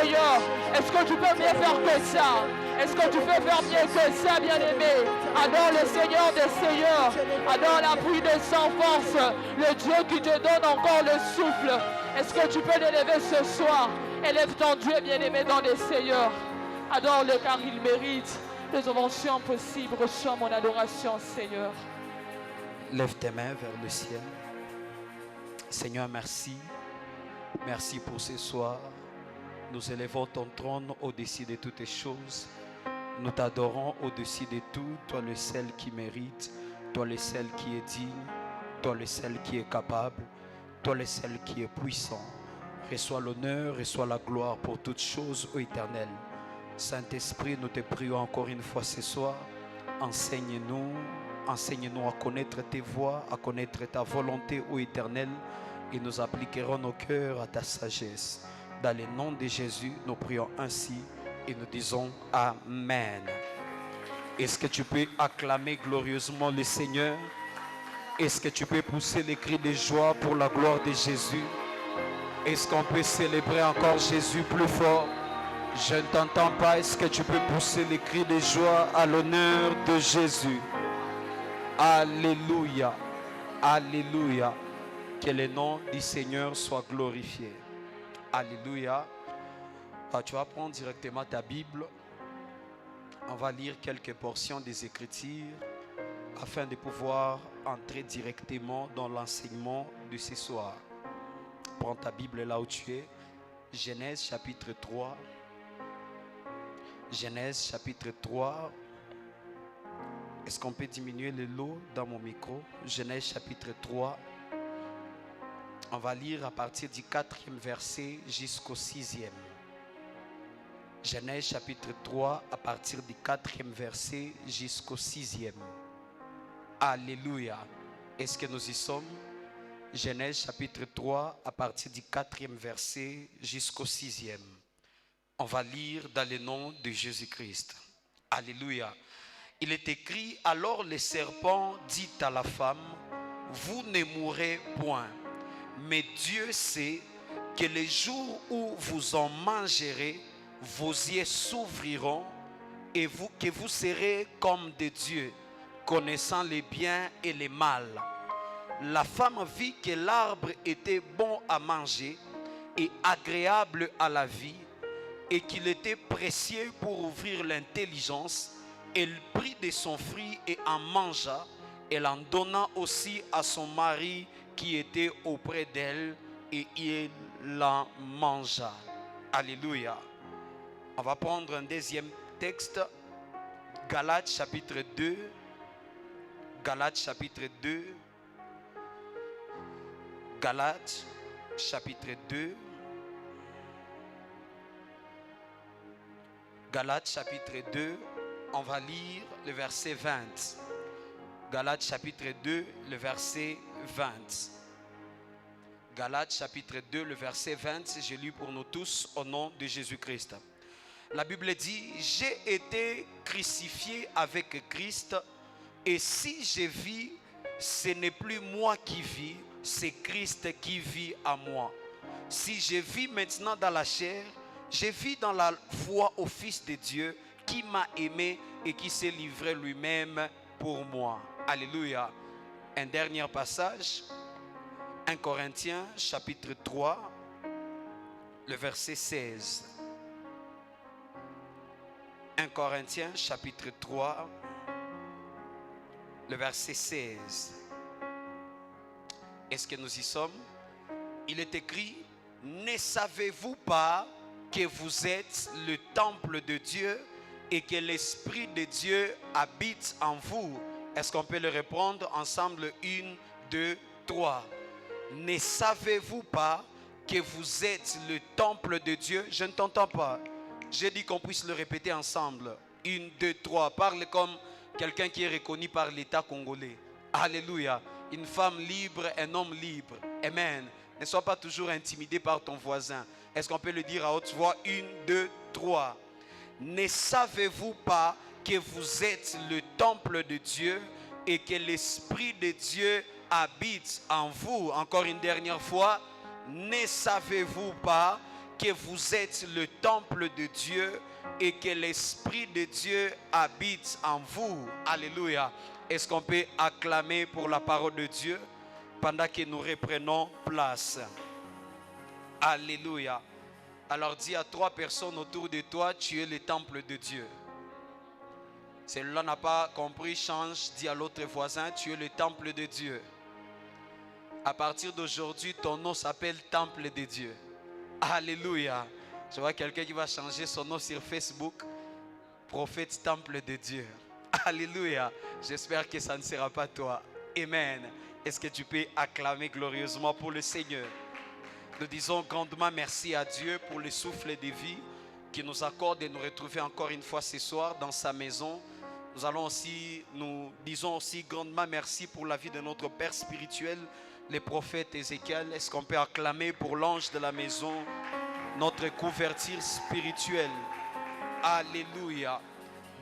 Seigneur. Est-ce que tu peux mieux faire que ça? Est-ce que tu peux faire mieux que ça, bien-aimé? Adore le Seigneur des Seigneurs. Adore la pluie de sans force. Le Dieu qui te donne encore le souffle. Est-ce que tu peux l'élever ce soir? Élève ton Dieu, bien-aimé, dans les Seigneurs. Adore-le car il mérite. Les inventions possibles. Reçois mon adoration, Seigneur. Lève tes mains vers le ciel. Seigneur, merci. Merci pour ce soir. Nous élevons ton trône au-dessus de toutes les choses. Nous t'adorons au-dessus de tout. Toi le seul qui mérite. Toi le seul qui est digne. Toi le seul qui est capable. Toi le seul qui est puissant. Reçois l'honneur, reçois la gloire pour toutes choses, ô Éternel. Saint-Esprit, nous te prions encore une fois ce soir. Enseigne-nous à connaître tes voies, à connaître ta volonté, ô Éternel. Et nous appliquerons nos cœurs à ta sagesse. Dans le nom de Jésus, nous prions ainsi et nous disons Amen. Est-ce que tu peux acclamer glorieusement le Seigneur? Est-ce que tu peux pousser les cris de joie pour la gloire de Jésus? Est-ce qu'on peut célébrer encore Jésus plus fort? Je ne t'entends pas. Est-ce que tu peux pousser les cris de joie à l'honneur de Jésus? Alléluia. Alléluia. Que le nom du Seigneur soit glorifié. Alléluia. Tu vas prendre directement ta Bible. On va lire quelques portions des Écritures afin de pouvoir entrer directement dans l'enseignement de ce soir. Prends ta Bible là où tu es. Genèse chapitre 3. Genèse chapitre 3. Est-ce qu'on peut diminuer le lot dans mon micro? Genèse chapitre 3. On va lire à partir du 4e verset jusqu'au 6e. Genèse chapitre 3 à partir du 4e verset jusqu'au 6e. Alléluia. Est-ce que nous y sommes? Genèse chapitre 3 à partir du 4e verset jusqu'au 6e. On va lire dans le nom de Jésus-Christ. Alléluia. Il est écrit, alors le serpent dit à la femme, vous ne mourrez point. Mais Dieu sait que le jour où vous en mangerez, vos yeux s'ouvriront et que vous serez comme des dieux, connaissant les biens et les mal. La femme vit que l'arbre était bon à manger et agréable à la vie et qu'il était précieux pour ouvrir l'intelligence. Elle prit de son fruit et en mangea. Elle en donna aussi à son mari qui était auprès d'elle et il en mangea. Alléluia. On va prendre un deuxième texte. Galates chapitre 2. Galates chapitre 2. Galates chapitre 2. Galates chapitre 2. On va lire le verset 20. Galates chapitre 2, le verset 20. Galates chapitre 2, le verset 20. Je lis pour nous tous au nom de Jésus-Christ. La Bible dit, j'ai été crucifié avec Christ et si je vis, ce n'est plus moi qui vis, c'est Christ qui vit à moi. Si je vis maintenant dans la chair, je vis dans la foi au Fils de Dieu qui m'a aimé et qui s'est livré lui-même pour moi. Alléluia. Un dernier passage, 1 Corinthiens chapitre 3, le verset 16. 1 Corinthiens chapitre 3, le verset 16. Est-ce que nous y sommes? Il est écrit, ne savez-vous pas que vous êtes le temple de Dieu et que l'Esprit de Dieu habite en vous? Est-ce qu'on peut le répondre ensemble? 1, 2, 3. Ne savez-vous pas que vous êtes le temple de Dieu? Je ne t'entends pas. J'ai dit qu'on puisse le répéter ensemble. 1, 2, 3. Parle comme quelqu'un qui est reconnu par l'État congolais. Alléluia. Une femme libre, un homme libre. Amen. Ne sois pas toujours intimidé par ton voisin. Est-ce qu'on peut le dire à haute voix? 1, 2, 3. Ne savez-vous pas que vous êtes le temple de Dieu et que l'Esprit de Dieu habite en vous? Encore une dernière fois. Ne savez-vous pas que vous êtes le temple de Dieu et que l'Esprit de Dieu habite en vous. Alléluia. Est-ce qu'on peut acclamer pour la parole de Dieu pendant que nous reprenons place? Alléluia. Alors dis à 3 personnes autour de toi, tu es le temple de Dieu. Celui-là n'a pas compris, change, dis à l'autre voisin, tu es le temple de Dieu. À partir d'aujourd'hui, ton nom s'appelle Temple de Dieu. Alléluia. Je vois quelqu'un qui va changer son nom sur Facebook. Prophète Temple de Dieu. Alléluia. J'espère que ça ne sera pas toi. Amen. Est-ce que tu peux acclamer glorieusement pour le Seigneur? Nous disons grandement merci à Dieu pour le souffle de vie qui nous accorde de nous retrouver encore une fois ce soir dans sa maison. Nous disons aussi grandement merci pour la vie de notre Père spirituel, le prophète Ézéchiel. Est-ce qu'on peut acclamer pour l'ange de la maison, notre couverture spirituelle? Alléluia.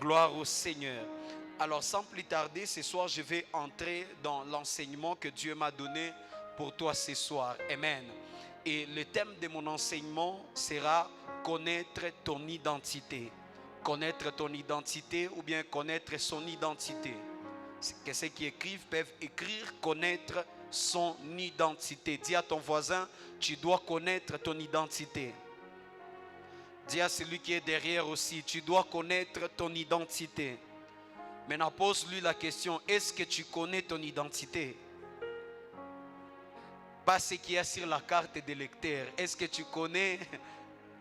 Gloire au Seigneur. Alors sans plus tarder, ce soir je vais entrer dans l'enseignement que Dieu m'a donné pour toi ce soir. Amen. Et le thème de mon enseignement sera connaître ton identité. Connaître ton identité ou bien connaître son identité. Que ceux qui écrivent peuvent écrire connaître son identité. Dis à ton voisin, tu dois connaître ton identité. Dis à celui qui est derrière aussi, tu dois connaître ton identité. Maintenant pose-lui la question, est-ce que tu connais ton identité? Pas ce qu'il y a sur la carte de lecteur. Est-ce que tu connais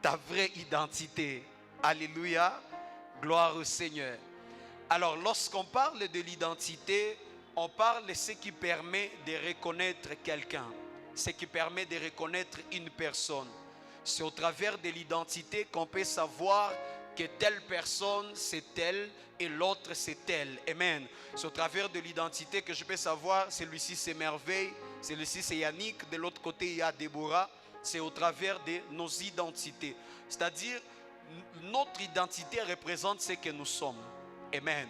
ta vraie identité? Alléluia. Gloire au Seigneur. Alors, lorsqu'on parle de l'identité, on parle de ce qui permet de reconnaître quelqu'un. Ce qui permet de reconnaître une personne. C'est au travers de l'identité qu'on peut savoir que telle personne c'est telle et l'autre c'est telle. Amen. C'est au travers de l'identité que je peux savoir celui-ci c'est Merveille, celui-ci c'est Yannick, de l'autre côté il y a Déborah. C'est au travers de nos identités. C'est-à-dire notre identité représente ce que nous sommes. Amen.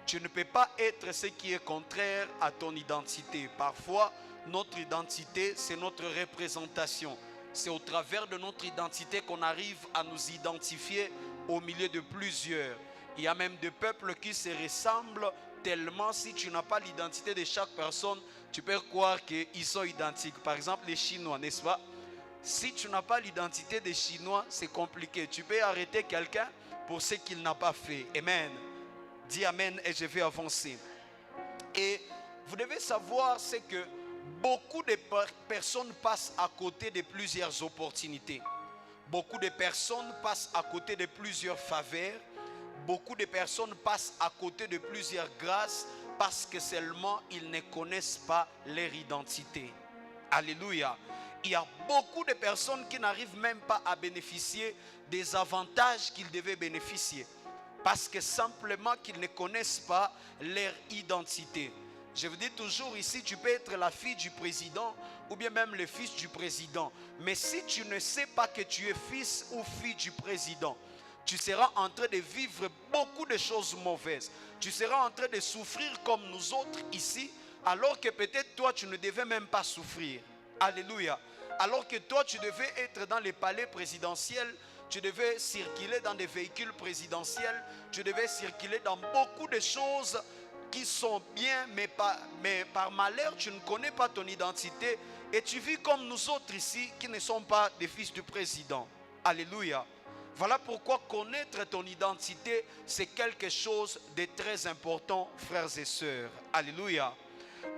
Tu ne peux pas être ce qui est contraire à ton identité. Parfois notre identité c'est notre représentation. C'est au travers de notre identité qu'on arrive à nous identifier au milieu de plusieurs. Il y a même des peuples qui se ressemblent tellement. Si tu n'as pas l'identité de chaque personne, tu peux croire qu'ils sont identiques. Par exemple, les Chinois, n'est-ce pas? Si tu n'as pas l'identité des Chinois, c'est compliqué. Tu peux arrêter quelqu'un pour ce qu'il n'a pas fait. Amen. Dis Amen et je vais avancer. Et vous devez savoir, c'est que beaucoup de personnes passent à côté de plusieurs opportunités. Beaucoup de personnes passent à côté de plusieurs faveurs. Beaucoup de personnes passent à côté de plusieurs grâces parce que seulement ils ne connaissent pas leur identité. Alléluia. Il y a beaucoup de personnes qui n'arrivent même pas à bénéficier des avantages qu'ils devaient bénéficier parce que simplement qu'ils ne connaissent pas leur identité. Je vous dis toujours ici, tu peux être la fille du président ou bien même le fils du président. Mais si tu ne sais pas que tu es fils ou fille du président, tu seras en train de vivre beaucoup de choses mauvaises. Tu seras en train de souffrir comme nous autres ici, alors que peut-être toi, tu ne devais même pas souffrir. Alléluia. Alors que toi, tu devais être dans les palais présidentiels, tu devais circuler dans des véhicules présidentiels, tu devais circuler dans beaucoup de choses qui sont bien, mais par malheur, tu ne connais pas ton identité et tu vis comme nous autres ici qui ne sommes pas des fils du président. Alléluia. Voilà pourquoi connaître ton identité, c'est quelque chose de très important, frères et sœurs. Alléluia.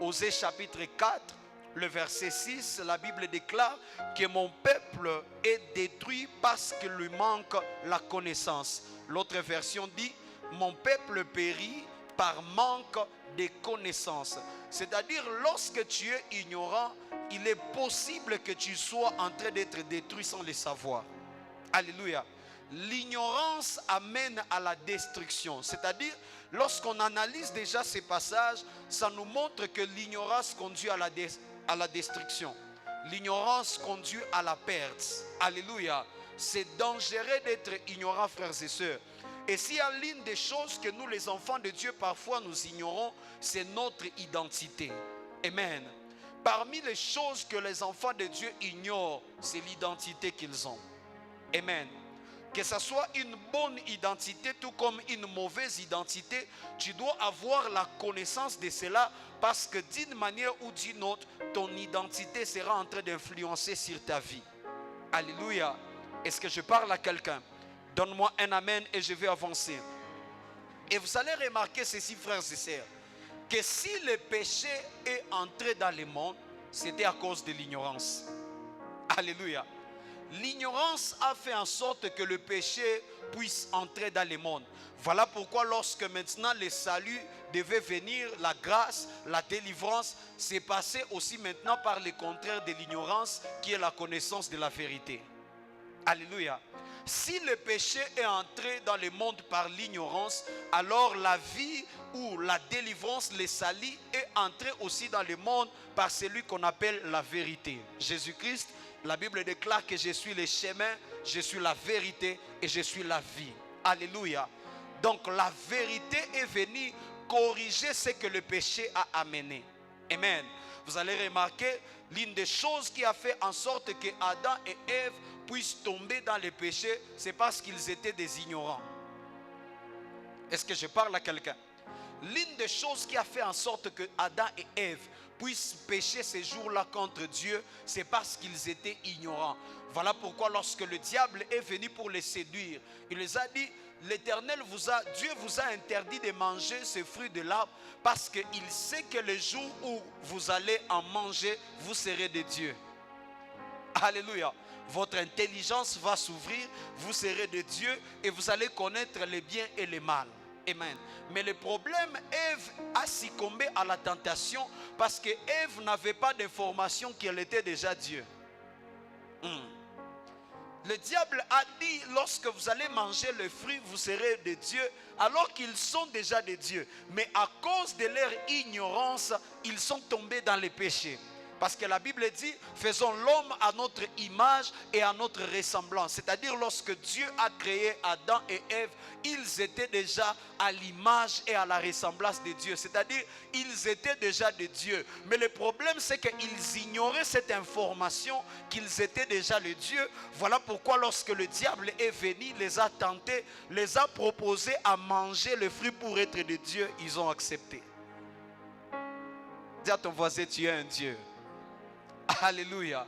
Osée chapitre 4, le verset 6, la Bible déclare que mon peuple est détruit parce qu'il lui manque la connaissance. L'autre version dit, mon peuple périt par manque de connaissances. C'est-à-dire, lorsque tu es ignorant, il est possible que tu sois en train d'être détruit sans le savoir. Alléluia. L'ignorance amène à la destruction. C'est-à-dire, lorsqu'on analyse déjà ces passages, ça nous montre que l'ignorance conduit à la destruction. L'ignorance conduit à la perte. Alléluia. C'est dangereux d'être ignorant, frères et sœurs. Et s'il y a l'une des choses que nous, les enfants de Dieu, parfois nous ignorons, c'est notre identité. Amen. Parmi les choses que les enfants de Dieu ignorent, c'est l'identité qu'ils ont. Amen. Que ce soit une bonne identité tout comme une mauvaise identité, tu dois avoir la connaissance de cela parce que d'une manière ou d'une autre, ton identité sera en train d'influencer sur ta vie. Alléluia. Est-ce que je parle à quelqu'un? Donne-moi un amen et je vais avancer. Et vous allez remarquer ceci, frères et sœurs, que si le péché est entré dans le monde, c'était à cause de l'ignorance. Alléluia. L'ignorance a fait en sorte que le péché puisse entrer dans le monde. Voilà pourquoi lorsque maintenant le salut devait venir, la grâce, la délivrance, c'est passé aussi maintenant par le contraire de l'ignorance qui est la connaissance de la vérité. Alléluia. Si le péché est entré dans le monde par l'ignorance, alors la vie ou la délivrance, le salut est entré aussi dans le monde par celui qu'on appelle la vérité. Jésus-Christ, la Bible déclare que je suis le chemin, je suis la vérité et je suis la vie. Alléluia. Donc la vérité est venue corriger ce que le péché a amené. Amen. Vous allez remarquer, l'une des choses qui a fait en sorte que Adam et Ève puissent tomber dans le péché, c'est parce qu'ils étaient des ignorants. Est-ce que je parle à quelqu'un? L'une des choses qui a fait en sorte que Adam et Ève puissent pécher ces jours-là contre Dieu, c'est parce qu'ils étaient ignorants. Voilà pourquoi lorsque le diable est venu pour les séduire, il les a dit, Dieu vous a interdit de manger ce fruit de l'arbre parce qu'il sait que le jour où vous allez en manger, vous serez des dieux. Alléluia. Votre intelligence va s'ouvrir, vous serez des dieux et vous allez connaître le bien et le mal. Amen. Mais le problème, Ève a succombé à la tentation parce que Ève n'avait pas d'information qu'elle était déjà Dieu. Le diable a dit, lorsque vous allez manger le fruit, vous serez des dieux, alors qu'ils sont déjà des dieux. Mais à cause de leur ignorance, ils sont tombés dans les péchés. Parce que la Bible dit, faisons l'homme à notre image et à notre ressemblance. C'est-à-dire lorsque Dieu a créé Adam et Ève, ils étaient déjà à l'image et à la ressemblance de Dieu. C'est-à-dire, ils étaient déjà des dieux. Mais le problème, c'est qu'ils ignoraient cette information qu'ils étaient déjà les dieux. Voilà pourquoi lorsque le diable est venu, les a tentés, les a proposés à manger le fruit pour être des dieux, ils ont accepté. Dis à ton voisin, tu es un Dieu. Alléluia.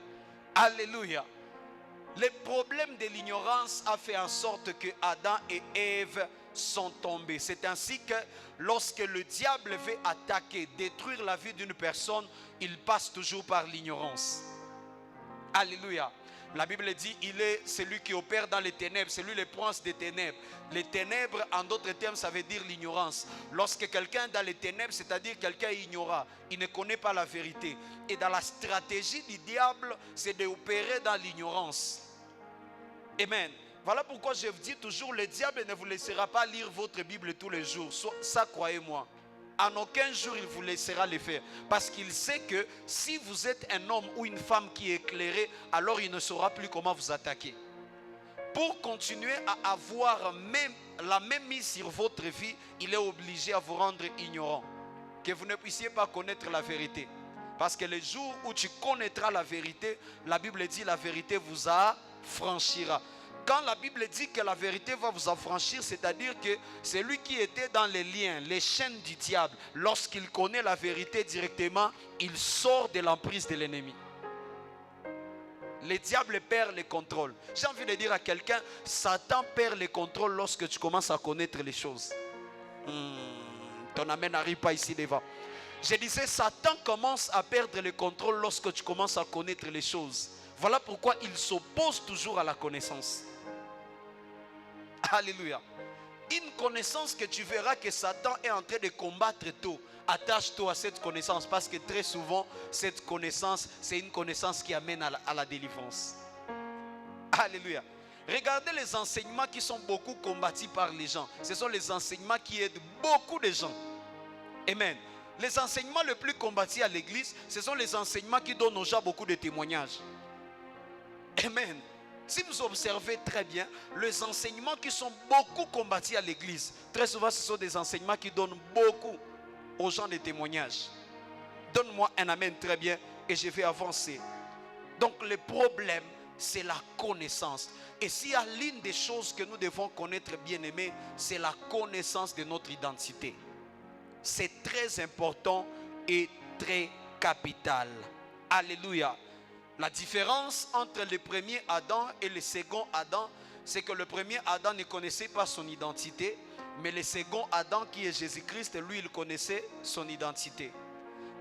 Alléluia. Le problème de l'ignorance a fait en sorte que Adam et Ève sont tombés. C'est ainsi que lorsque le diable veut attaquer, détruire la vie d'une personne, il passe toujours par l'ignorance. Alléluia. La Bible dit, il est celui qui opère dans les ténèbres, c'est lui le prince des ténèbres. Les ténèbres, en d'autres termes, ça veut dire l'ignorance. Lorsque quelqu'un est dans les ténèbres, c'est-à-dire quelqu'un est ignorant, il ne connaît pas la vérité. Et dans la stratégie du diable, c'est d'opérer dans l'ignorance. Amen. Voilà pourquoi je vous dis toujours, le diable ne vous laissera pas lire votre Bible tous les jours. Ça, croyez-moi. En aucun jour, il vous laissera le faire. Parce qu'il sait que si vous êtes un homme ou une femme qui est éclairé, alors il ne saura plus comment vous attaquer. Pour continuer à avoir la même mise sur votre vie, il est obligé à vous rendre ignorant. Que vous ne puissiez pas connaître la vérité. Parce que le jour où tu connaîtras la vérité, la Bible dit la vérité vous affranchira. Quand la Bible dit que la vérité va vous affranchir, c'est-à-dire que celui qui était dans les liens, les chaînes du diable, lorsqu'il connaît la vérité directement, il sort de l'emprise de l'ennemi. Le diable perd le contrôle. J'ai envie de dire à quelqu'un, Satan perd le contrôle lorsque tu commences à connaître les choses. Ton amen n'arrive pas ici devant. Je disais, Satan commence à perdre le contrôle lorsque tu commences à connaître les choses. Voilà pourquoi il s'oppose toujours à la connaissance. Alléluia. Une connaissance que tu verras que Satan est en train de combattre tôt. Attache-toi à cette connaissance parce que très souvent, cette connaissance, c'est une connaissance qui amène à la délivrance. Alléluia. Regardez les enseignements qui sont beaucoup combattus par les gens. Ce sont les enseignements qui aident beaucoup de gens. Amen. Les enseignements les plus combattus à l'église, ce sont les enseignements qui donnent aux gens beaucoup de témoignages. Amen. Si vous observez très bien, les enseignements qui sont beaucoup combattus à l'église, très souvent ce sont des enseignements qui donnent beaucoup aux gens des témoignages. Donne-moi un amen très bien et je vais avancer. Donc le problème c'est la connaissance. Et s'il y a l'une des choses que nous devons connaître, bien-aimés, c'est la connaissance de notre identité. C'est très important et très capital. Alléluia. La différence entre le premier Adam et le second Adam, c'est que le premier Adam ne connaissait pas son identité, mais le second Adam, qui est Jésus-Christ, lui, il connaissait son identité.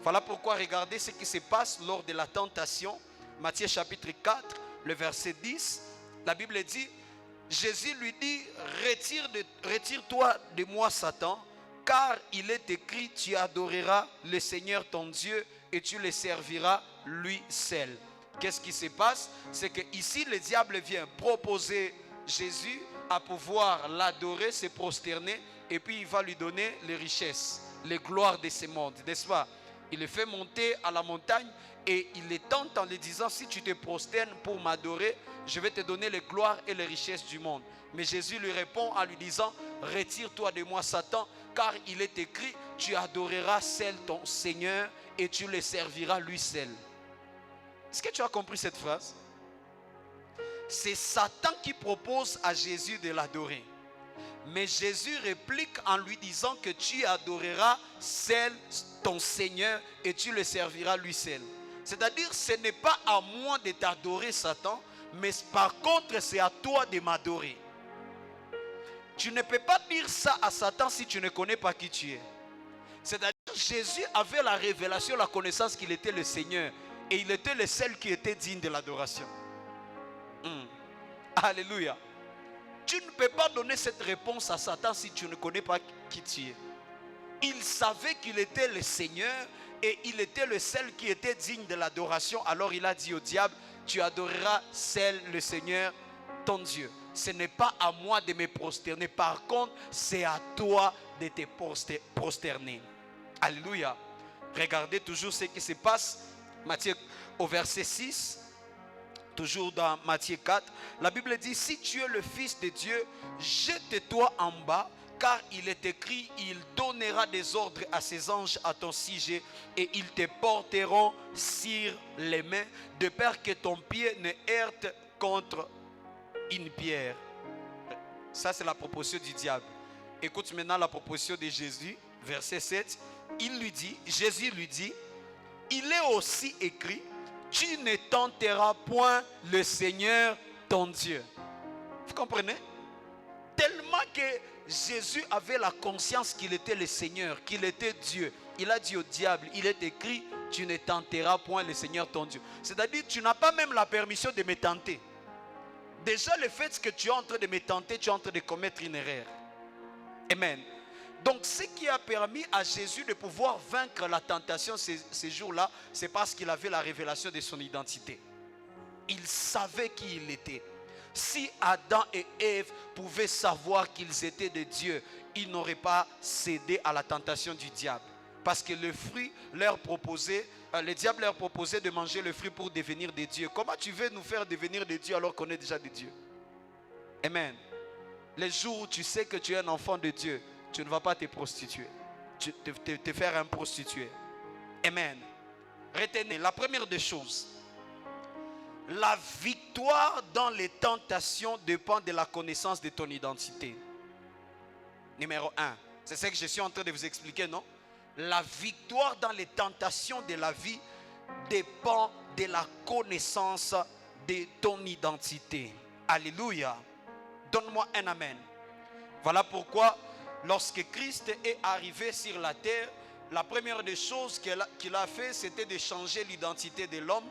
Voilà pourquoi regardez ce qui se passe lors de la tentation. Matthieu chapitre 4, le verset 10, la Bible dit, Jésus lui dit, retire-toi de moi Satan, car il est écrit, tu adoreras le Seigneur ton Dieu et tu le serviras lui seul. Qu'est-ce qui se passe? C'est que ici le diable vient proposer Jésus à pouvoir l'adorer, se prosterner, et puis il va lui donner les richesses, les gloires de ce monde, n'est-ce pas? Il le fait monter à la montagne et il le tente en lui disant, si tu te prosternes pour m'adorer, je vais te donner les gloires et les richesses du monde. Mais Jésus lui répond en lui disant, retire-toi de moi Satan, car il est écrit, tu adoreras seul ton Seigneur et tu le serviras lui seul. Est-ce que tu as compris cette phrase? C'est Satan qui propose à Jésus de l'adorer. Mais Jésus réplique en lui disant que tu adoreras seul ton Seigneur et tu le serviras lui seul. C'est-à-dire, ce n'est pas à moi de t'adorer Satan, mais par contre c'est à toi de m'adorer. Tu ne peux pas dire ça à Satan si tu ne connais pas qui tu es. C'est-à-dire, Jésus avait la révélation, la connaissance qu'il était le Seigneur. Et il était le seul qui était digne de l'adoration. Alléluia. Tu ne peux pas donner cette réponse à Satan si tu ne connais pas qui tu es. Il savait qu'il était le Seigneur et il était le seul qui était digne de l'adoration. Alors il a dit au diable, tu adoreras seul le Seigneur, ton Dieu. Ce n'est pas à moi de me prosterner. Par contre, c'est à toi de te prosterner. Alléluia. Regardez toujours ce qui se passe. Matthieu au verset 6. Toujours dans Matthieu 4, la Bible dit, si tu es le Fils de Dieu, jette-toi en bas, car il est écrit, il donnera des ordres à ses anges à ton sujet, et ils te porteront sur les mains, de peur que ton pied ne heurte contre une pierre. Ça, c'est la proposition du diable. Écoute maintenant la proposition de Jésus, verset 7. Jésus lui dit, il est aussi écrit, tu ne tenteras point le Seigneur ton Dieu. Vous comprenez? Tellement que Jésus avait la conscience qu'il était le Seigneur, qu'il était Dieu. Il a dit au diable, il est écrit, tu ne tenteras point le Seigneur ton Dieu. C'est-à-dire, tu n'as pas même la permission de me tenter. Déjà, le fait que tu es en train de me tenter, tu es en train de commettre une erreur. Amen. Donc, ce qui a permis à Jésus de pouvoir vaincre la tentation ces jours-là, c'est parce qu'il avait la révélation de son identité. Il savait qui il était. Si Adam et Ève pouvaient savoir qu'ils étaient de Dieu, ils n'auraient pas cédé à la tentation du diable. Parce que le fruit leur proposait, le diable leur proposait de manger le fruit pour devenir des dieux. Comment tu veux nous faire devenir des dieux alors qu'on est déjà des dieux? Amen. Les jours où tu sais que tu es un enfant de Dieu, tu ne vas pas te prostituer, te faire un prostitué. Amen. Retenez, la première des choses, la victoire dans les tentations dépend de la connaissance de ton identité. Numéro 1. C'est ce que je suis en train de vous expliquer, non? La victoire dans les tentations de la vie dépend de la connaissance de ton identité. Alléluia. Donne-moi un amen. Voilà pourquoi, lorsque Christ est arrivé sur la terre, la première des choses qu'il a fait, c'était de changer l'identité de l'homme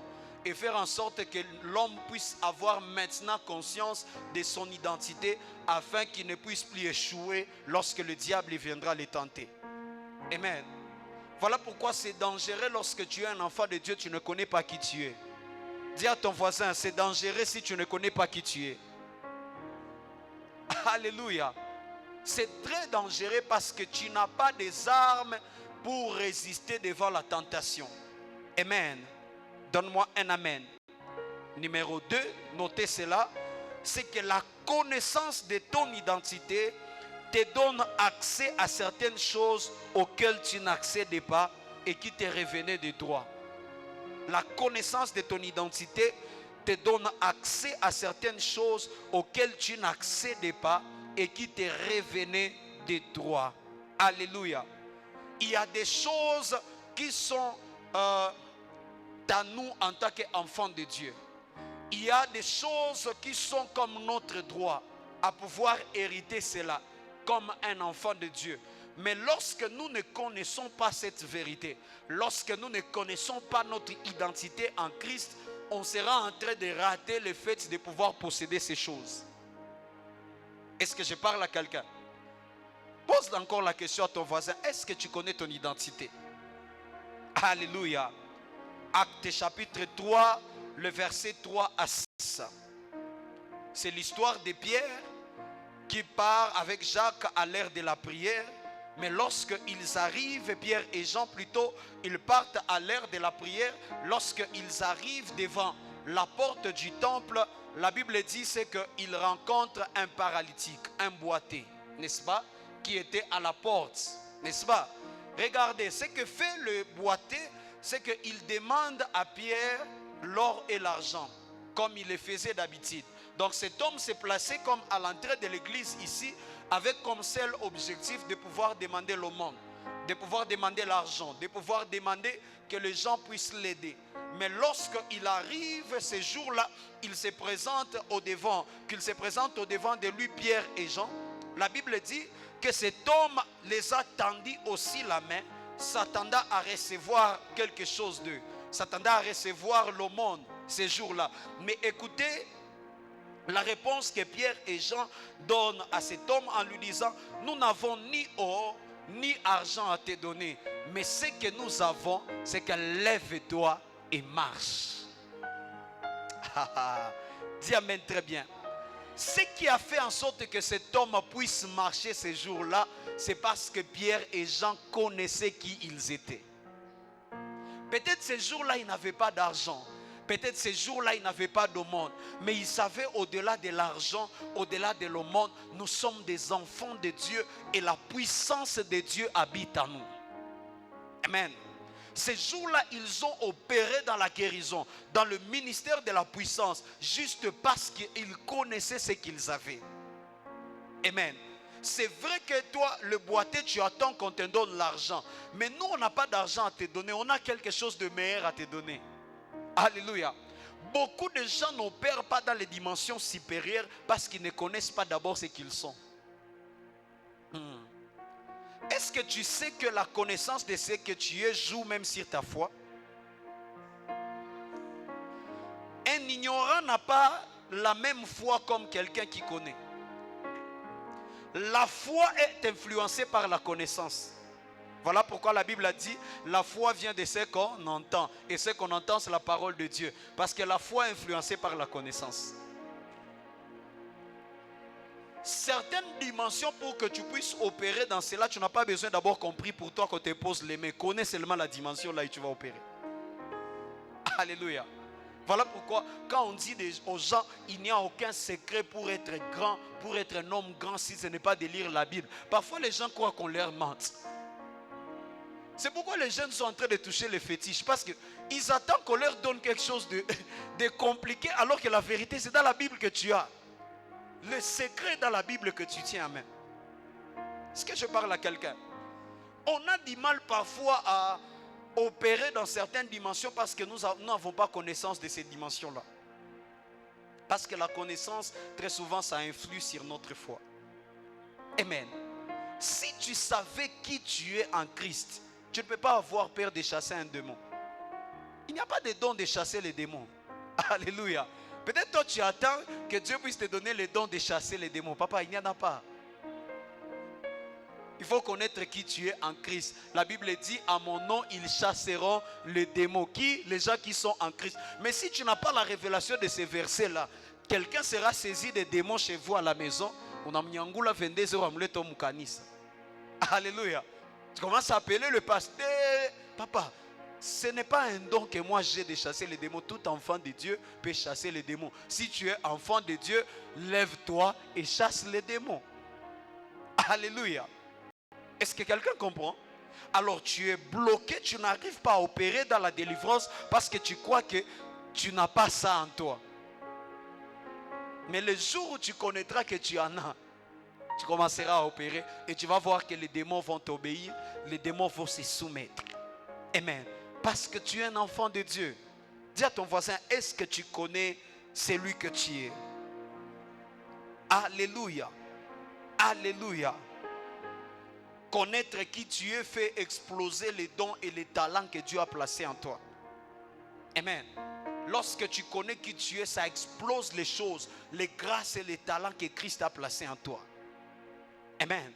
et faire en sorte que l'homme puisse avoir maintenant conscience de son identité afin qu'il ne puisse plus échouer lorsque le diable viendra le tenter. Amen. Voilà pourquoi c'est dangereux lorsque tu es un enfant de Dieu, tu ne connais pas qui tu es. Dis à ton voisin, c'est dangereux si tu ne connais pas qui tu es. Alléluia. C'est très dangereux parce que tu n'as pas des armes pour résister devant la tentation. Amen. Donne-moi un amen. Numéro 2, notez cela, c'est que la connaissance de ton identité te donne accès à certaines choses auxquelles tu n'accédais pas et qui te revenaient de droit. La connaissance de ton identité te donne accès à certaines choses auxquelles tu n'accédais pas et qui te revenaient de droit. Alléluia. Il y a des choses qui sont à nous en tant qu'enfants de Dieu. Il y a des choses qui sont comme notre droit à pouvoir hériter cela comme un enfant de Dieu. Mais lorsque nous ne connaissons pas cette vérité, lorsque nous ne connaissons pas notre identité en Christ, on sera en train de rater le fait de pouvoir posséder ces choses. Est-ce que je parle à quelqu'un? Pose encore la question à ton voisin. Est-ce que tu connais ton identité? Alléluia. Actes chapitre 3, le verset 3 à 6. C'est l'histoire de Pierre qui part avec Jacques à l'heure de la prière. Mais lorsqu'ils arrivent, Pierre et Jean plutôt, ils partent à l'heure de la prière. Lorsqu'ils arrivent devant la porte du temple, la Bible dit c'est qu'ils rencontrent un paralytique, un boiteux, n'est-ce pas, qui était à la porte, n'est-ce pas? Regardez, ce que fait le boiteux, c'est qu'il demande à Pierre l'or et l'argent, comme il le faisait d'habitude. Donc cet homme s'est placé comme à l'entrée de l'église ici, avec comme seul objectif de pouvoir demander l'aumône, de pouvoir demander l'argent, de pouvoir demander que les gens puissent l'aider. Mais lorsqu'il arrive ces jours-là, il se présente au devant, qu'il se présente au devant de lui, Pierre et Jean. La Bible dit que cet homme les a tendus aussi la main, s'attendant à recevoir quelque chose d'eux, s'attendant à recevoir l'aumône ces jours-là. Mais écoutez la réponse que Pierre et Jean donnent à cet homme en lui disant: nous n'avons ni or ni argent à te donner, mais ce que nous avons, c'est que lève-toi et marche. Dis amen très bien. Ce qui a fait en sorte que cet homme puisse marcher ces jours-là, c'est parce que Pierre et Jean connaissaient qui ils étaient. Peut-être ces jours-là, ils n'avaient pas d'argent. Peut-être ces jours-là, ils n'avaient pas d'aumône. Mais ils savaient, au-delà de l'argent, au-delà de l'aumône, nous sommes des enfants de Dieu et la puissance de Dieu habite en nous. Amen. Ces jours-là, ils ont opéré dans la guérison, dans le ministère de la puissance, juste parce qu'ils connaissaient ce qu'ils avaient. Amen. C'est vrai que toi, le boiteux, tu attends qu'on te donne l'argent. Mais nous, on n'a pas d'argent à te donner. On a quelque chose de meilleur à te donner. Alléluia. Beaucoup de gens n'opèrent pas dans les dimensions supérieures parce qu'ils ne connaissent pas d'abord ce qu'ils sont. Est-ce que tu sais que la connaissance de ce que tu es joue même sur ta foi? Un ignorant n'a pas la même foi comme quelqu'un qui connaît. La foi est influencée par la connaissance. Voilà pourquoi la Bible a dit: la foi vient de ce qu'on entend. Et ce qu'on entend, c'est la parole de Dieu. Parce que la foi est influencée par la connaissance. Certaines dimensions, pour que tu puisses opérer dans cela, tu n'as pas besoin d'abord compris pour toi qu'on te pose les mains. Connais seulement la dimension là où tu vas opérer. Alléluia. Voilà pourquoi quand on dit aux gens: il n'y a aucun secret pour être grand, pour être un homme grand, si ce n'est pas de lire la Bible. Parfois les gens croient qu'on leur mente. C'est pourquoi les jeunes sont en train de toucher les fétiches. Parce qu'ils attendent qu'on leur donne quelque chose de compliqué, alors que la vérité, c'est dans la Bible que tu as. Le secret est dans la Bible que tu tiens en main. Est-ce que je parle à quelqu'un? On a du mal parfois à opérer dans certaines dimensions parce que nous n'avons pas connaissance de ces dimensions-là. Parce que la connaissance, très souvent, ça influe sur notre foi. Amen. Si tu savais qui tu es en Christ, tu ne peux pas avoir peur de chasser un démon. Il n'y a pas de don de chasser les démons. Alléluia. Peut-être toi tu attends que Dieu puisse te donner le don de chasser les démons. Papa, il n'y en a pas. Il faut connaître qui tu es en Christ. La Bible dit: à mon nom, ils chasseront les démons. Qui? Les gens qui sont en Christ. Mais si tu n'as pas la révélation de ces versets-là, quelqu'un sera saisi des démons chez vous à la maison. Alléluia. Tu commences à appeler le pasteur: papa, ce n'est pas un don que moi j'ai de chasser les démons. Tout enfant de Dieu peut chasser les démons. Si tu es enfant de Dieu, lève-toi et chasse les démons. Alléluia. Est-ce que quelqu'un comprend? Alors tu es bloqué, tu n'arrives pas à opérer dans la délivrance parce que tu crois que tu n'as pas ça en toi. Mais le jour où tu connaîtras que tu en as, tu commenceras à opérer et tu vas voir que les démons vont t'obéir, les démons vont se soumettre. Amen. Parce que tu es un enfant de Dieu. Dis à ton voisin, est-ce que tu connais celui que tu es? Alléluia. Alléluia. Connaître qui tu es fait exploser les dons et les talents que Dieu a placés en toi. Amen. Lorsque tu connais qui tu es, ça explose les choses, les grâces et les talents que Christ a placés en toi. Amen.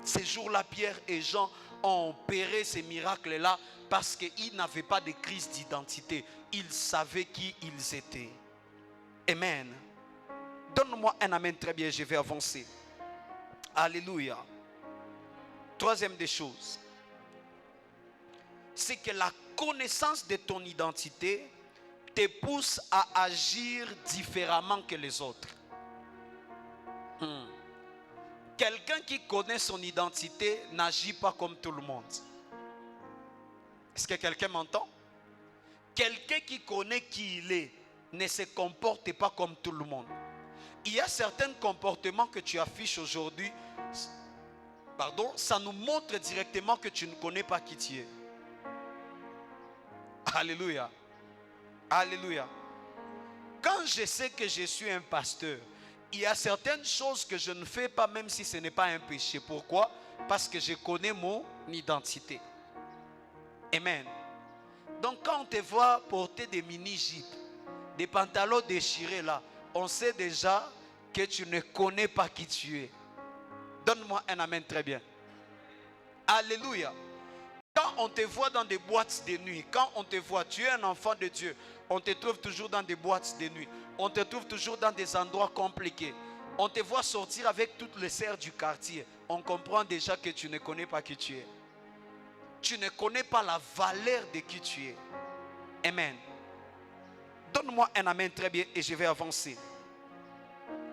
Ces jours-là, Pierre et Jean ont opéré ces miracles-là parce qu'ils n'avaient pas de crise d'identité. Ils savaient qui ils étaient. Amen. Donne-moi un amen très bien, je vais avancer. Alléluia. Troisième des choses, c'est que la connaissance de ton identité te pousse à agir différemment que les autres. Quelqu'un qui connaît son identité n'agit pas comme tout le monde. Est-ce que quelqu'un m'entend? Quelqu'un qui connaît qui il est ne se comporte pas comme tout le monde. Il y a certains comportements que tu affiches aujourd'hui, ça nous montre directement que tu ne connais pas qui tu es. Alléluia. Alléluia. Quand je sais que je suis un pasteur, il y a certaines choses que je ne fais pas même si ce n'est pas un péché. Pourquoi? Parce que je connais mon identité. Amen. Donc quand on te voit porter des mini-jupes, des pantalons déchirés là, on sait déjà que tu ne connais pas qui tu es. Donne-moi un amen très bien. Alléluia. Quand on te voit dans des boîtes de nuit, quand on te voit, tu es un enfant de Dieu, on te trouve toujours dans des boîtes de nuit, on te trouve toujours dans des endroits compliqués, on te voit sortir avec toutes les sœurs du quartier, on comprend déjà que tu ne connais pas qui tu es. Tu ne connais pas la valeur de qui tu es. Amen. Donne-moi un amen très bien et je vais avancer.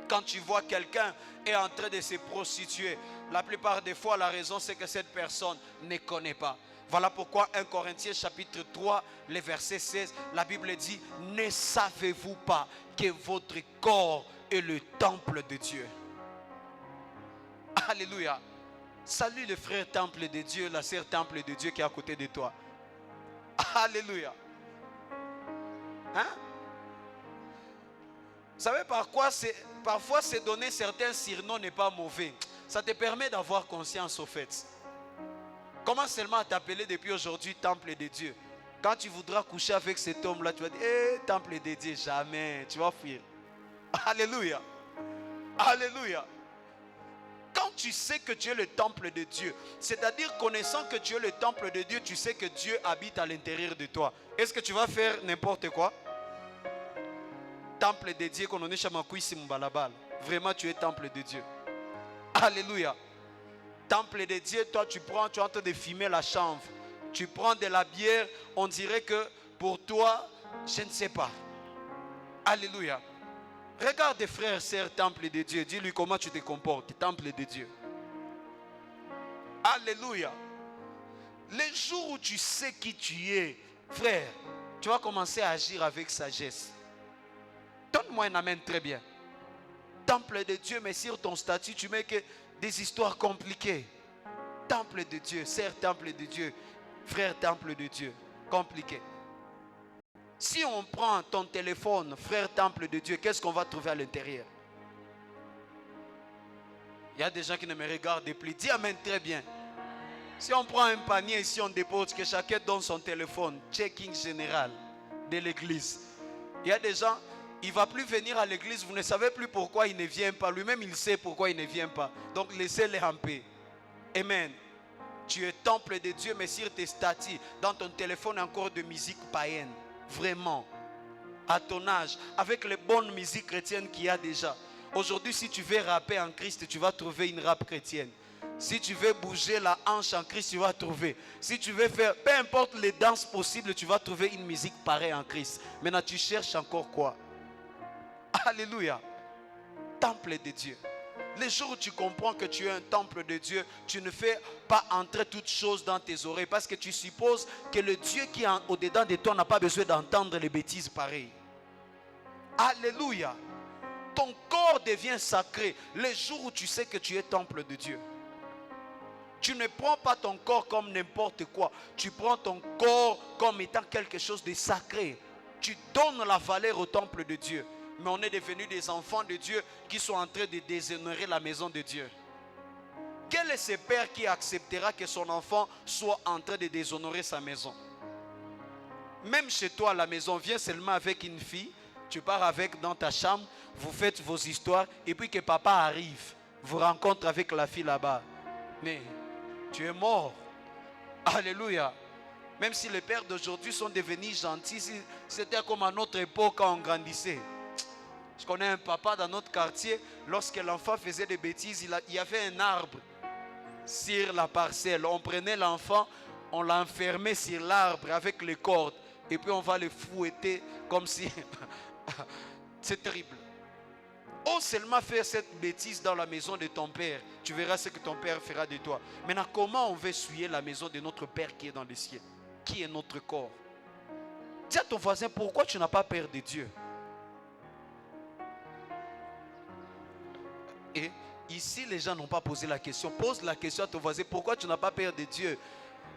Quand tu vois quelqu'un est en train de se prostituer, la plupart des fois la raison c'est que cette personne ne connaît pas. Voilà pourquoi 1 Corinthiens chapitre 3, le verset 16, la Bible dit: ne savez-vous pas que votre corps est le temple de Dieu? Alléluia. Salue le frère temple de Dieu, la sœur temple de Dieu qui est à côté de toi. Alléluia. Hein? Vous savez parfois se donner certains surnoms n'est pas mauvais. Ça te permet d'avoir conscience au fait. Commence seulement à t'appeler depuis aujourd'hui temple de Dieu. Quand tu voudras coucher avec cet homme-là, tu vas dire: temple de Dieu, jamais. Tu vas fuir. Alléluia. Alléluia. Quand tu sais que tu es le temple de Dieu, c'est-à-dire connaissant que tu es le temple de Dieu, tu sais que Dieu habite à l'intérieur de toi. Est-ce que tu vas faire n'importe quoi? Temple de Dieu, qu'on en est chamakuisi mbalabal. Vraiment, tu es temple de Dieu. Alléluia. Temple de Dieu, toi tu es en train de fumer la chanvre. Tu prends de la bière, on dirait que pour toi, je ne sais pas. Alléluia. Regarde frère, sœur, temple de Dieu. Dis-lui comment tu te comportes, temple de Dieu. Alléluia. Les jours où tu sais qui tu es, frère, tu vas commencer à agir avec sagesse. Donne-moi un amen très bien. Temple de Dieu, mais sur ton statut, tu mets que des histoires compliquées. Temple de Dieu, sœur, temple de Dieu, frère, temple de Dieu, compliqué. Si on prend ton téléphone, frère, temple de Dieu, qu'est-ce qu'on va trouver à l'intérieur? Il y a des gens qui ne me regardent plus. Dis amen très bien. Si on prend un panier ici, on dépose, que chacun donne son téléphone, checking général de l'église. Il y a des gens, il ne va plus venir à l'église, vous ne savez plus pourquoi il ne vient pas. Lui-même, il sait pourquoi il ne vient pas. Donc, laissez-les en paix. Amen. Tu es temple de Dieu, mais sur tes statuts, dans ton téléphone, encore de musique païenne. Vraiment. À ton âge, avec les bonnes musiques chrétiennes qu'il y a déjà. Aujourd'hui, si tu veux rapper en Christ, tu vas trouver une rap chrétienne. Si tu veux bouger la hanche en Christ, tu vas trouver. Si tu veux faire, peu importe les danses possibles, tu vas trouver une musique pareille en Christ. Maintenant, tu cherches encore quoi? Alléluia. Temple de Dieu. Les jours où tu comprends que tu es un temple de Dieu, tu ne fais pas entrer toutes choses dans tes oreilles parce que tu supposes que le Dieu qui est au-dedans de toi n'a pas besoin d'entendre les bêtises pareilles. Alléluia. Ton corps devient sacré le jour où tu sais que tu es temple de Dieu. Tu ne prends pas ton corps comme n'importe quoi. Tu prends ton corps comme étant quelque chose de sacré. Tu donnes la valeur au temple de Dieu. Mais on est devenus des enfants de Dieu qui sont en train de déshonorer la maison de Dieu. Quel est ce père qui acceptera que son enfant soit en train de déshonorer sa maison? Même chez toi à la maison, viens seulement avec une fille, tu pars avec dans ta chambre, vous faites vos histoires, et puis que papa arrive, vous rencontre avec la fille là-bas. Mais tu es mort. Alléluia. Même si les pères d'aujourd'hui sont devenus gentils, c'était comme à notre époque quand on grandissait. Je connais un papa dans notre quartier, lorsque l'enfant faisait des bêtises, il y avait un arbre sur la parcelle. On prenait l'enfant, on l'enfermait sur l'arbre avec les cordes, et puis on va le fouetter comme si... C'est terrible. Ose seulement faire cette bêtise dans la maison de ton père. Tu verras ce que ton père fera de toi. Maintenant, comment on veut souiller la maison de notre père qui est dans les cieux? Qui est notre corps? Dis à ton voisin, pourquoi tu n'as pas peur de Dieu? Et ici, les gens n'ont pas posé la question. Pose la question à ton voisin, pourquoi tu n'as pas peur de Dieu?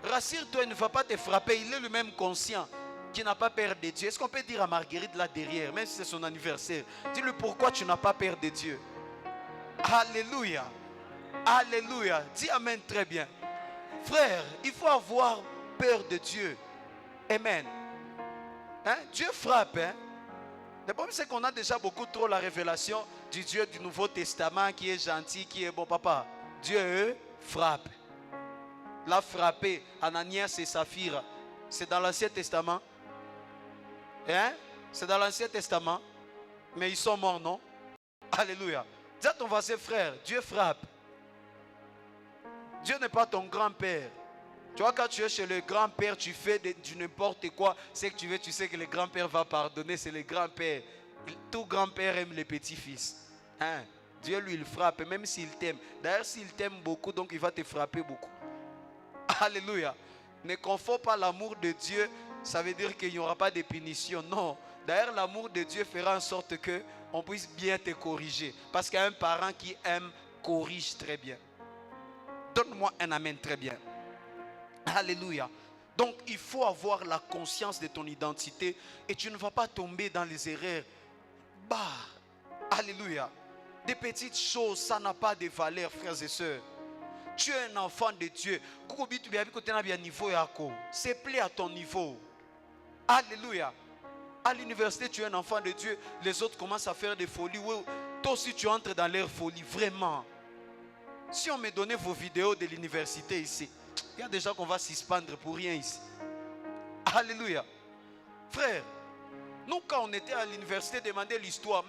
Rassure-toi, il ne va pas te frapper. Il est lui-même conscient qui n'a pas peur de Dieu. Est-ce qu'on peut dire à Marguerite là derrière, même si c'est son anniversaire, dis-lui pourquoi tu n'as pas peur de Dieu? Alléluia. Alléluia. Dis amen très bien. Frère, il faut avoir peur de Dieu. Amen. Hein? Dieu frappe. Hein? Le problème c'est qu'on a déjà beaucoup trop la révélation du Dieu du Nouveau Testament qui est gentil, qui est bon. Papa, Dieu frappe. L'a frappé Ananias et Saphira. C'est dans l'Ancien Testament. Hein? C'est dans l'Ancien Testament. Mais ils sont morts, non? Alléluia. Dis à ton voisin, frère, Dieu frappe. Dieu n'est pas ton grand-père. Tu vois, quand tu es chez le grand-père, tu fais du n'importe quoi. C'est que tu veux, tu sais que le grand-père va pardonner. C'est le grand-père. Tout grand-père aime les petits-fils. Hein? Dieu, lui, il frappe, même s'il t'aime. D'ailleurs, s'il t'aime beaucoup, donc il va te frapper beaucoup. Alléluia. Ne confonds pas l'amour de Dieu, ça veut dire qu'il n'y aura pas de punition. Non. D'ailleurs, l'amour de Dieu fera en sorte qu'on puisse bien te corriger. Parce qu'un parent qui aime corrige très bien. Donne-moi un amen très bien. Alléluia. Donc, il faut avoir la conscience de ton identité et tu ne vas pas tomber dans les erreurs. Bah, alléluia. Des petites choses, ça n'a pas de valeur, frères et sœurs. Tu es un enfant de Dieu. C'est plaît à ton niveau. Alléluia. À l'université, tu es un enfant de Dieu. Les autres commencent à faire des folies. Toi aussi, tu entres dans leur folie. Vraiment. Si on me donnait vos vidéos de l'université ici, il y a des gens qu'on va suspendre pour rien ici. Alléluia. Frère, nous quand on était à l'université, demander l'histoire,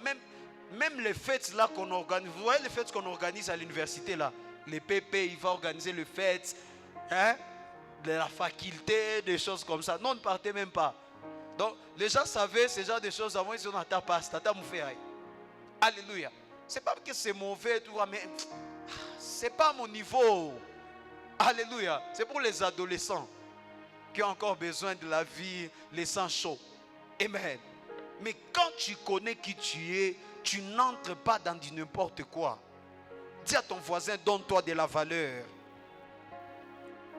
même les fêtes là qu'on organise. Vous voyez les fêtes qu'on organise à l'université là? Les PP, il va organiser les fêtes, hein, de la faculté, des choses comme ça. Non, on ne partait même pas. Donc, les gens savaient ce genre de choses avant, ils ont à ta passe, tata moufé. Alléluia. C'est pas que c'est mauvais, tout, mais c'est pas mon niveau. Alléluia. C'est pour les adolescents qui ont encore besoin de la vie, les sangs chauds. Amen. Mais quand tu connais qui tu es, tu n'entres pas dans du n'importe quoi. Dis à ton voisin, donne-toi de la valeur.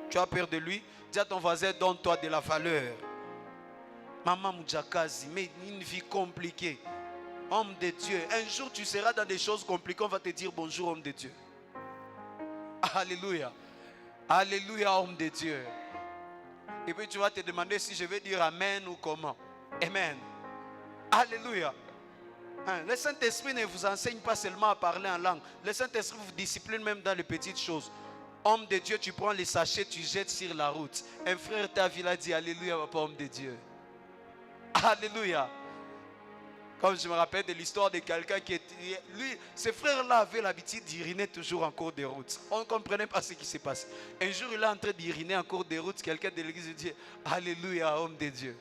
Tu as peur de lui? Dis à ton voisin, donne-toi de la valeur. Maman Moudjakazi, mais une vie compliquée. Homme de Dieu, un jour tu seras dans des choses compliquées, on va te dire bonjour homme de Dieu. Alléluia. Alléluia homme de Dieu. Et puis tu vas te demander si je vais dire amen ou comment. Amen. Alléluia. Le Saint-Esprit ne vous enseigne pas seulement à parler en langue. Le Saint-Esprit vous discipline même dans les petites choses. Homme de Dieu, tu prends les sachets, tu jettes sur la route. Un frère ta ville a dit alléluia, papa, homme de Dieu. Alléluia. Comme je me rappelle de l'histoire de quelqu'un qui était... Lui, ce frère-là avait l'habitude d'uriner toujours en cours de route. On ne comprenait pas ce qui s'est passé. Un jour, il est en train d'uriner en cours de route. Quelqu'un de l'église dit alléluia, homme de Dieu.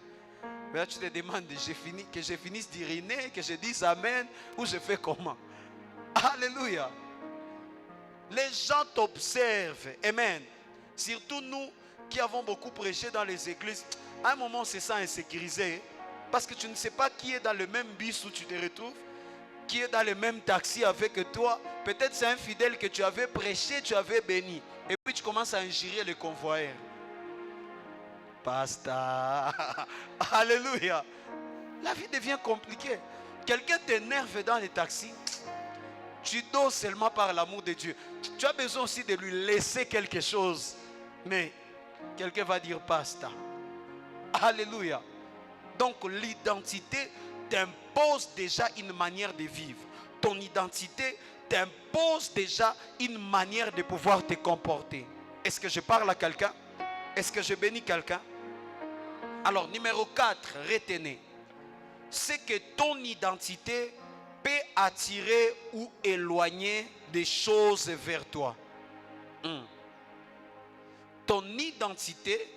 Mais là, tu te demandes, que je finisse d'uriner, que je dise amen, ou je fais comment? Alléluia. Les gens t'observent. Amen. Surtout nous qui avons beaucoup prêché dans les églises. À un moment, on se sent insécurisé. Parce que tu ne sais pas qui est dans le même bus où tu te retrouves. qui est dans le même taxi avec toi. Peut-être c'est un fidèle que tu avais prêché, tu avais béni. Et puis tu commences à injurier le convoyeur. Pasteur. Alléluia. La vie devient compliquée. Quelqu'un t'énerve dans les taxis. Tu dors seulement par l'amour de Dieu. Tu as besoin aussi de lui laisser quelque chose. Mais quelqu'un va dire pasteur. Alléluia. Donc l'identité t'impose déjà une manière de vivre. Ton identité t'impose déjà une manière de pouvoir te comporter. Est-ce que je parle à quelqu'un? Est-ce que je bénis quelqu'un? Alors, numéro 4, retenez. C'est que ton identité peut attirer ou éloigner des choses vers toi. Ton identité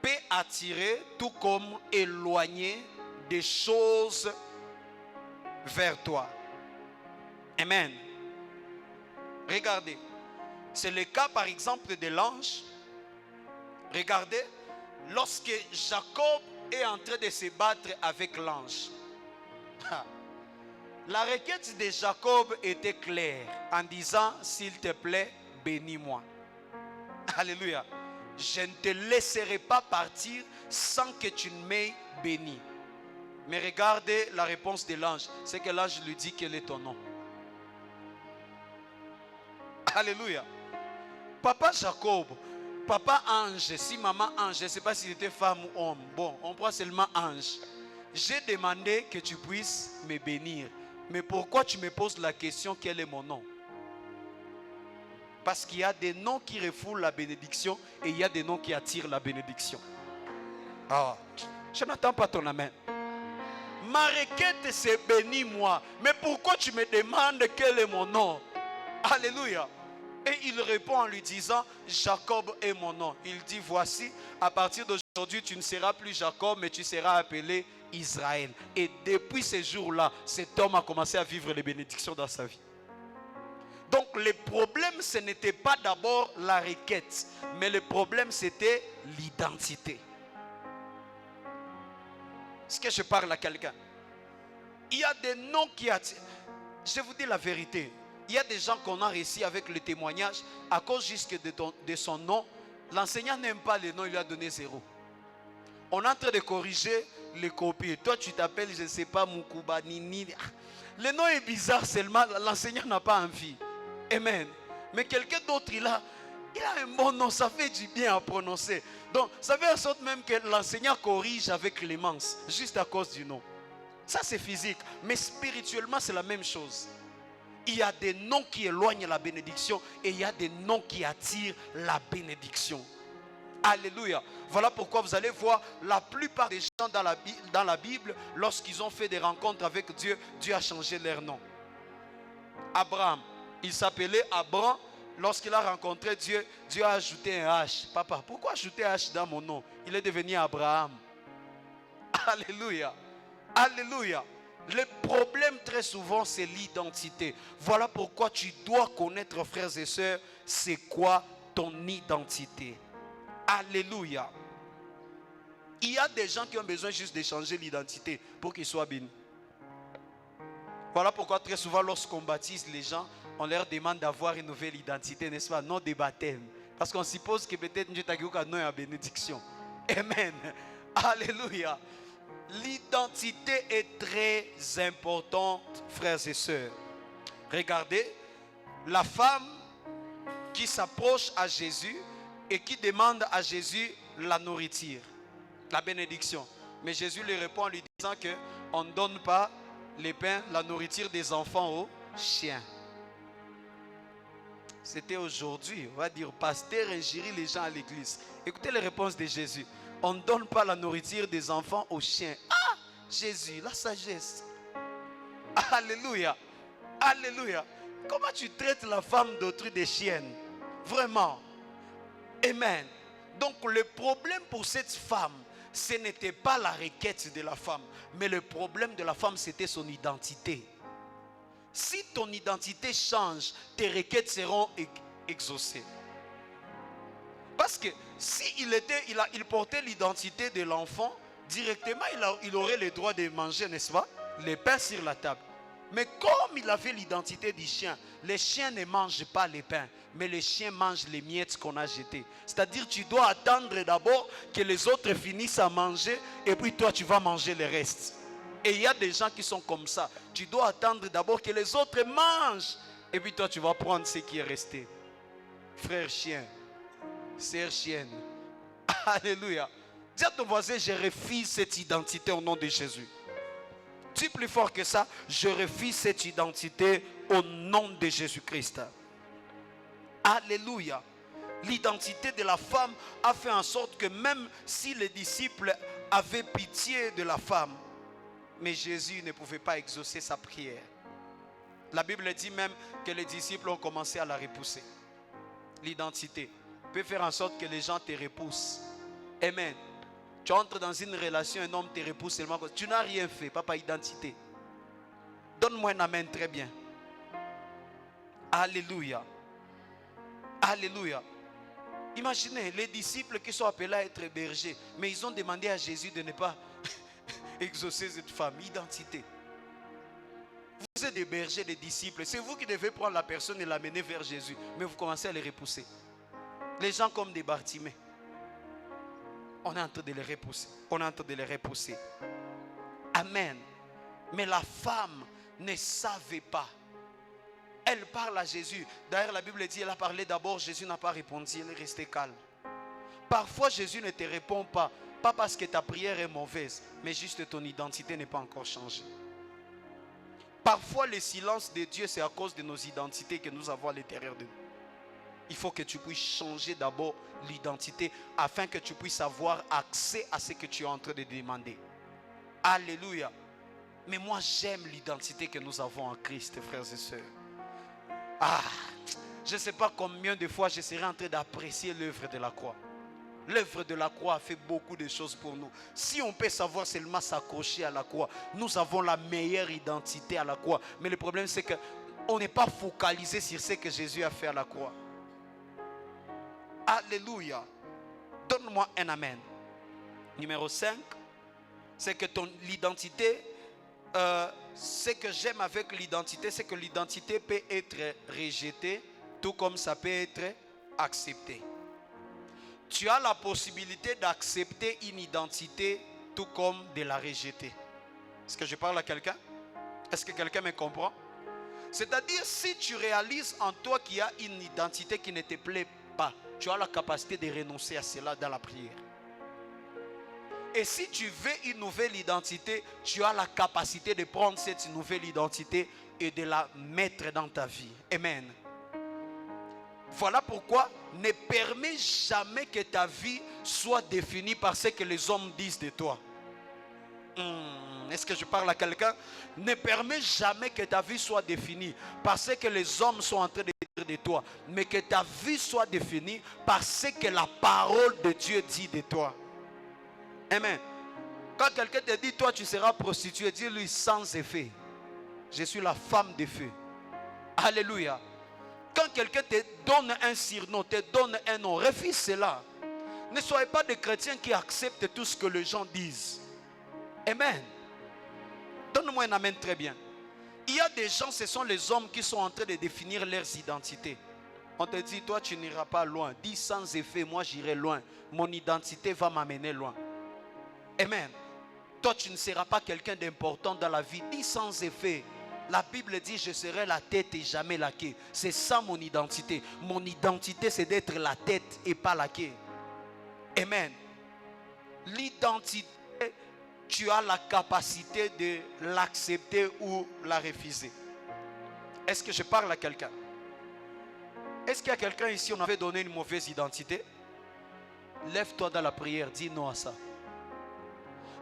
peut attirer tout comme éloigner des choses vers toi. Amen. Regardez. C'est le cas par exemple de l'ange. Regardez. Lorsque Jacob est en train de se battre avec l'ange. La requête de Jacob était claire en disant, s'il te plaît, bénis-moi. Alléluia. Je ne te laisserai pas partir sans que tu ne m'aies béni. Mais regardez la réponse de l'ange. C'est que l'ange lui dit, quel est ton nom? Alléluia. Papa Jacob, papa ange, si maman ange, je ne sais pas s'il était femme ou homme. Bon, on prend seulement ange. J'ai demandé que tu puisses me bénir. Mais pourquoi tu me poses la question, quel est mon nom? Parce qu'il y a des noms qui refoulent la bénédiction et il y a des noms qui attirent la bénédiction. Ah, je n'attends pas ton amen. Ma requête c'est bénis-moi. Mais pourquoi tu me demandes quel est mon nom? Alléluia. Et il répond en lui disant, Jacob est mon nom. Il dit, voici, à partir d'aujourd'hui, tu ne seras plus Jacob, mais tu seras appelé Israël. Et depuis ce jour-là, cet homme a commencé à vivre les bénédictions dans sa vie. Donc le problème, ce n'était pas d'abord la requête, mais le problème, c'était l'identité. Est-ce que je parle à quelqu'un? Il y a des noms qui attirent. Je vous dis la vérité. Il y a des gens qu'on a réussi avec le témoignage à cause jusque de son nom. L'enseignant n'aime pas les noms, il lui a donné 0. On est en train de corriger les copies. Toi, tu t'appelles, je ne sais pas, Mukuba, Nini. Le nom est bizarre seulement, l'enseignant n'a pas envie. Amen. Mais quelqu'un d'autre, il a un bon nom, ça fait du bien à prononcer. Donc, ça fait en sorte même que l'enseignant corrige avec clémence, juste à cause du nom. Ça, c'est physique. Mais spirituellement, c'est la même chose. Il y a des noms qui éloignent la bénédiction et il y a des noms qui attirent la bénédiction. Alléluia. Voilà pourquoi vous allez voir la plupart des gens dans la Bible, lorsqu'ils ont fait des rencontres avec Dieu, Dieu a changé leur nom. Abraham, il s'appelait Abraham. Lorsqu'il a rencontré Dieu, Dieu a ajouté un H. Papa, pourquoi ajouter un H dans mon nom? Il est devenu Abraham. Alléluia. Alléluia. Le problème très souvent, c'est l'identité. Voilà pourquoi tu dois connaître, frères et sœurs, c'est quoi ton identité. Alléluia. Il y a des gens qui ont besoin juste de changer l'identité pour qu'ils soient bénis. Voilà pourquoi très souvent, lorsqu'on baptise les gens, on leur demande d'avoir une nouvelle identité, n'est-ce pas? Non de baptême. Parce qu'on suppose que peut-être Dieu t'a donné une bénédiction. Amen. Alléluia. L'identité est très importante, frères et sœurs. Regardez, la femme qui s'approche à Jésus et qui demande à Jésus la nourriture, la bénédiction. Mais Jésus lui répond en lui disant qu'on ne donne pas les pains, la nourriture des enfants aux chiens. C'était aujourd'hui, on va dire, pasteur injurie les gens à l'église. Écoutez les réponses de Jésus. On ne donne pas la nourriture des enfants aux chiens. Ah, Jésus, la sagesse. Alléluia. Alléluia. Comment tu traites la femme d'autrui des chiennes? Vraiment. Amen. Donc le problème pour cette femme, ce n'était pas la requête de la femme, mais le problème de la femme, c'était son identité. Si ton identité change, tes requêtes seront exaucées. Parce que s'il il portait l'identité de l'enfant, directement il aurait le droit de manger, n'est-ce pas? Les pains sur la table. Mais comme il avait l'identité du chien, les chiens ne mangent pas les pains, mais les chiens mangent les miettes qu'on a jetées. C'est-à-dire tu dois attendre d'abord que les autres finissent à manger et puis toi tu vas manger le reste. Et il y a des gens qui sont comme ça. Tu dois attendre d'abord que les autres mangent et puis toi tu vas prendre ce qui est resté. Frère chien, sœur chienne. Alléluia. Dis à ton voisin, je refuse cette identité au nom de Jésus. Dis plus fort que ça, je refuse cette identité au nom de Jésus-Christ. Alléluia. L'identité de la femme a fait en sorte que même si les disciples avaient pitié de la femme, mais Jésus ne pouvait pas exaucer sa prière. La Bible dit même que les disciples ont commencé à la repousser. L'identité peut faire en sorte que les gens te repoussent. Amen. Tu entres dans une relation, un homme te repousse seulement parce que tu n'as rien fait, pas par identité. Donne-moi un amen très bien. Alléluia. Alléluia. Imaginez les disciples qui sont appelés à être bergers, mais ils ont demandé à Jésus de ne pas exaucer cette femme. Identité. Vous êtes des bergers, des disciples. C'est vous qui devez prendre la personne et l'amener vers Jésus. Mais vous commencez à les repousser. Les gens comme des Bartimée. On est en train de les repousser. On est en train de les repousser. Amen. Mais la femme ne savait pas. Elle parle à Jésus. D'ailleurs, la Bible dit, elle a parlé d'abord. Jésus n'a pas répondu. Elle est restée calme. Parfois, Jésus ne te répond pas. Pas parce que ta prière est mauvaise, mais juste que ton identité n'est pas encore changée. Parfois, le silence de Dieu, c'est à cause de nos identités que nous avons à l'intérieur de nous. Il faut que tu puisses changer d'abord l'identité afin que tu puisses avoir accès à ce que tu es en train de demander. Alléluia. Mais moi, j'aime l'identité que nous avons en Christ, frères et sœurs. Je ne sais pas combien de fois je serai en train d'apprécier l'œuvre de la croix. L'œuvre de la croix a fait beaucoup de choses pour nous. Si on peut savoir seulement s'accrocher à la croix, nous avons la meilleure identité à la croix. Mais le problème, c'est qu'on n'est pas focalisé sur ce que Jésus a fait à la croix. Alléluia. Donne-moi un amen. Numéro 5, c'est que l'identité, ce que j'aime avec l'identité, c'est que l'identité peut être rejetée, tout comme ça peut être accepté. Tu as la possibilité d'accepter une identité, tout comme de la rejeter. Est-ce que je parle à quelqu'un? Est-ce que quelqu'un me comprend? C'est-à-dire, si tu réalises en toi qu'il y a une identité qui ne te plaît pas, tu as la capacité de renoncer à cela dans la prière. Et si tu veux une nouvelle identité, tu as la capacité de prendre cette nouvelle identité et de la mettre dans ta vie. Amen. Voilà pourquoi ne permets jamais que ta vie soit définie par ce que les hommes disent de toi. Est-ce que je parle à quelqu'un? Ne permets jamais que ta vie soit définie par ce que les hommes sont en train de dire de toi, mais que ta vie soit définie par ce que la parole de Dieu dit de toi. Amen. Quand quelqu'un te dit, toi tu seras prostituée, dis-lui sans effet, je suis la femme de feu. Alléluia. Quand quelqu'un te donne un surnom, te donne un nom, refuse cela. Ne soyez pas des chrétiens qui acceptent tout ce que les gens disent. Amen. Donne-moi un amen très bien. Il y a des gens, ce sont les hommes qui sont en train de définir leurs identités. On te dit, toi tu n'iras pas loin. Dis sans effet, moi j'irai loin. Mon identité va m'amener loin. Amen. Toi tu ne seras pas quelqu'un d'important dans la vie. Dis sans effet. La Bible dit, je serai la tête et jamais la queue. C'est ça mon identité. Mon identité, c'est d'être la tête et pas la queue. Amen. L'identité, tu as la capacité de l'accepter ou la refuser. Est-ce que je parle à quelqu'un? Est-ce qu'il y a quelqu'un ici, on avait donné une mauvaise identité? Lève-toi dans la prière, dis non à ça.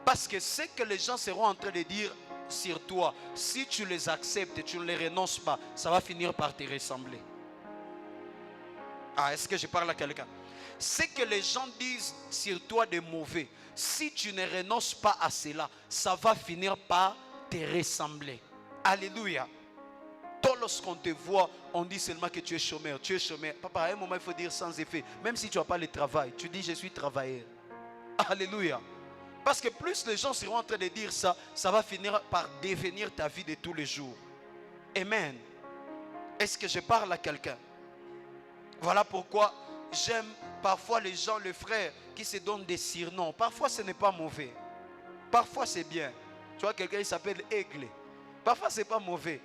Parce que ce que les gens seront en train de dire sur toi, si tu les acceptes et tu ne les renonces pas, ça va finir par te ressembler. Est-ce que je parle à quelqu'un? Ce que les gens disent sur toi de mauvais, si tu ne renonces pas à cela, ça va finir par te ressembler. Alléluia. Toi, lorsqu'on te voit, on dit seulement que tu es chômeur. Tu es chômeur. Papa, à un moment, il faut dire sans effet. Même si tu n'as pas le travail, tu dis je suis travailleur. Alléluia. Parce que plus les gens seront en train de dire ça, ça va finir par devenir ta vie de tous les jours. Amen. Est-ce que je parle à quelqu'un? Voilà pourquoi j'aime parfois les gens, les frères, qui se donnent des surnoms. Parfois ce n'est pas mauvais. Parfois c'est bien. Tu vois, quelqu'un il s'appelle Aigle. Parfois c'est pas mauvais.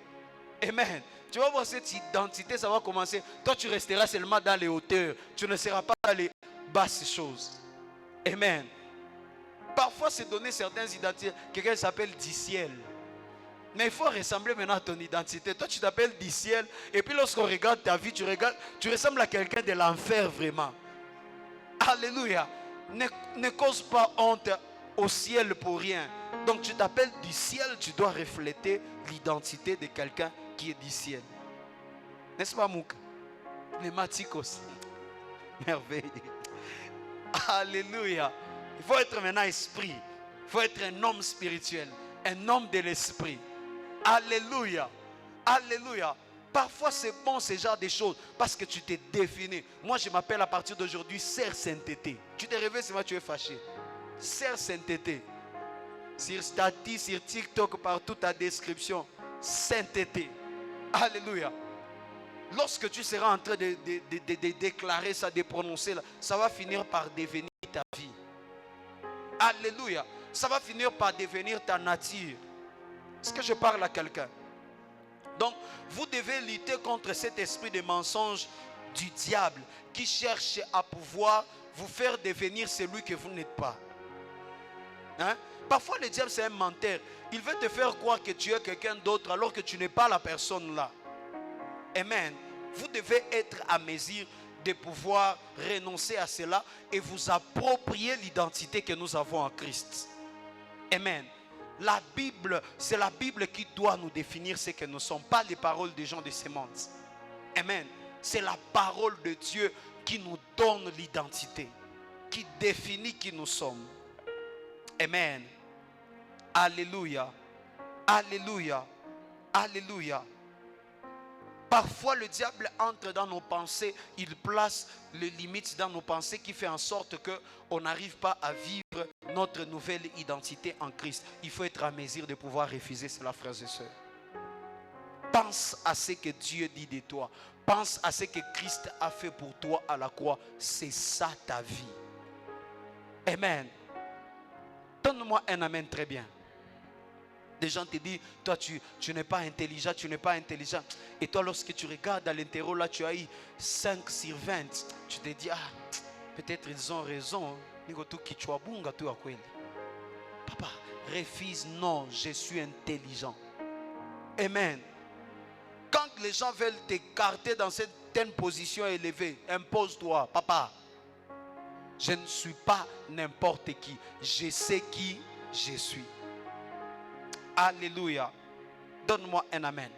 Amen. Tu vas voir cette identité, ça va commencer. Toi tu resteras seulement dans les hauteurs. Tu ne seras pas dans les basses choses. Amen. Parfois c'est donner certaines identités. Quelqu'un s'appelle du ciel. Mais il faut ressembler maintenant à ton identité. Toi, tu t'appelles du ciel. Et puis lorsqu'on regarde ta vie, tu ressembles à quelqu'un de l'enfer vraiment. Alléluia. Ne cause pas honte au ciel pour rien. Donc tu t'appelles du ciel, tu dois refléter l'identité de quelqu'un qui est du ciel. N'est-ce pas, Mouk? Les maticos. Merveille. Alléluia. Il faut être maintenant esprit. Il faut être un homme spirituel. Un homme de l'esprit. Alléluia. Alléluia. Parfois c'est bon ce genre de choses parce que tu t'es défini. Moi je m'appelle à partir d'aujourd'hui Sœur Sainteté. Tu te réveilles, c'est moi tu es fâché. Sœur Sainteté. Sur statut, sur TikTok, partout ta description. Sainteté. Alléluia. Lorsque tu seras en train de déclarer ça, de prononcer, ça va finir par devenir ta vie. Alléluia. Ça va finir par devenir ta nature. Est-ce que je parle à quelqu'un? Donc, vous devez lutter contre cet esprit de mensonge du diable qui cherche à pouvoir vous faire devenir celui que vous n'êtes pas. Hein? Parfois, le diable, c'est un menteur. Il veut te faire croire que tu es quelqu'un d'autre alors que tu n'es pas la personne là. Amen. Vous devez être à mesure de pouvoir renoncer à cela et vous approprier l'identité que nous avons en Christ. Amen. La Bible, c'est la Bible qui doit nous définir ce que nous sommes, pas les paroles des gens de ce monde. Amen. C'est la parole de Dieu qui nous donne l'identité, qui définit qui nous sommes. Amen. Alléluia. Alléluia. Alléluia. Parfois le diable entre dans nos pensées, il place les limites dans nos pensées qui fait en sorte qu'on n'arrive pas à vivre notre nouvelle identité en Christ. Il faut être à mesure de pouvoir refuser cela, frères et sœurs. Pense à ce que Dieu dit de toi. Pense à ce que Christ a fait pour toi à la croix. C'est ça ta vie. Amen. Donne-moi un amen très bien. Des gens te disent, toi tu n'es pas intelligent, tu n'es pas intelligent. Et toi lorsque tu regardes à l'intérieur, là tu as eu 5 sur 20. Tu te dis, peut-être ils ont raison. Papa, refuse, non, je suis intelligent. Amen. Quand les gens veulent t'écarter dans cette position élevée, impose-toi, papa. Je ne suis pas n'importe qui. Je sais qui je suis. Alléluia. Donne-moi un amen.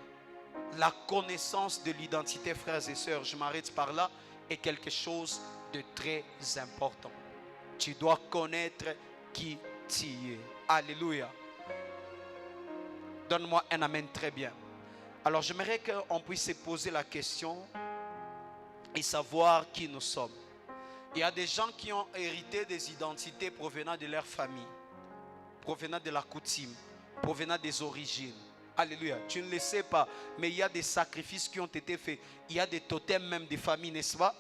La connaissance de l'identité, frères et sœurs, je m'arrête par là, est quelque chose de très important. Tu dois connaître qui tu es. Alléluia. Donne-moi un amen très bien. Alors j'aimerais qu'on puisse se poser la question et savoir qui nous sommes. Il y a des gens qui ont hérité des identités provenant de leur famille, provenant de la coutume, provenant des origines. Alléluia. Tu ne le sais pas, mais il y a des sacrifices qui ont été faits. Il y a des totems même des familles, n'est-ce pas?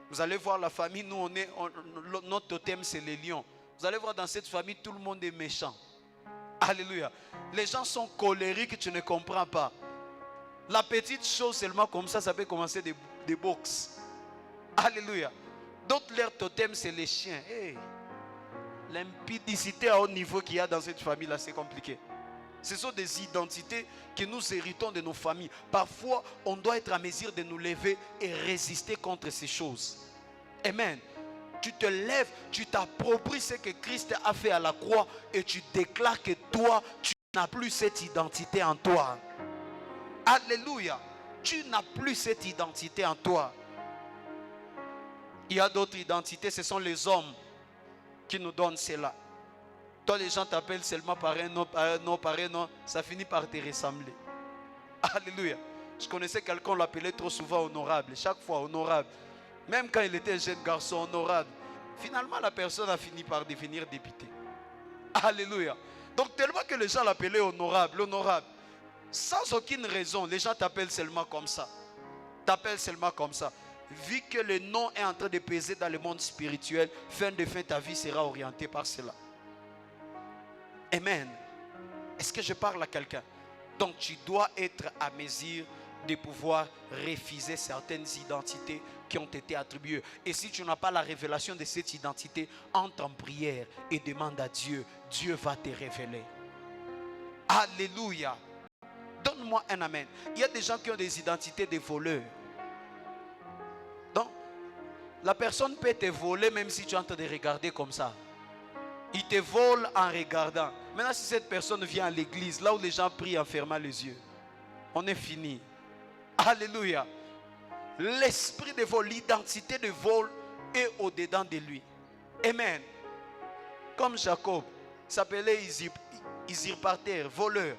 Vous allez voir la famille, nous notre totem c'est les lions. Vous allez voir dans cette famille, tout le monde est méchant. Alléluia. Les gens sont colériques, tu ne comprends pas. La petite chose seulement comme ça peut commencer des boxes. Alléluia. D'autres, leur totem c'est les chiens. Hey. L'impudicité à haut niveau qu'il y a dans cette famille-là, c'est compliqué. Ce sont des identités que nous héritons de nos familles. Parfois, on doit être à mesure de nous lever et résister contre ces choses. Amen. Tu te lèves, tu t'appropries ce que Christ a fait à la croix et tu déclares que toi, tu n'as plus cette identité en toi. Alléluia. Tu n'as plus cette identité en toi. Il y a d'autres identités, ce sont les hommes qui nous donnent cela. Toi, les gens t'appellent seulement par un nom, ça finit par te ressembler. Alléluia. Je connaissais quelqu'un, on l'appelait trop souvent honorable, chaque fois honorable. Même quand il était un jeune garçon honorable. Finalement, la personne a fini par devenir député. Alléluia. Donc, tellement que les gens l'appelaient honorable, honorable. Sans aucune raison, les gens t'appellent seulement comme ça. T'appellent seulement comme ça. Vu que le nom est en train de peser dans le monde spirituel, fin de fin, ta vie sera orientée par cela. Amen. Est-ce que je parle à quelqu'un? Donc tu dois être à mesure de pouvoir refuser certaines identités qui ont été attribuées. Et si tu n'as pas la révélation de cette identité, entre en prière et demande à Dieu. Dieu va te révéler. Alléluia. Donne-moi un amen. Il y a des gens qui ont des identités de voleurs. Donc, la personne peut te voler même si tu es en train de regarder comme ça. Il te vole en regardant. Maintenant, si cette personne vient à l'église, là où les gens prient en fermant les yeux, on est fini. Alléluia. L'esprit de vol, l'identité de vol est au-dedans de lui. Amen. Comme Jacob s'appelait usurpateur, voleur.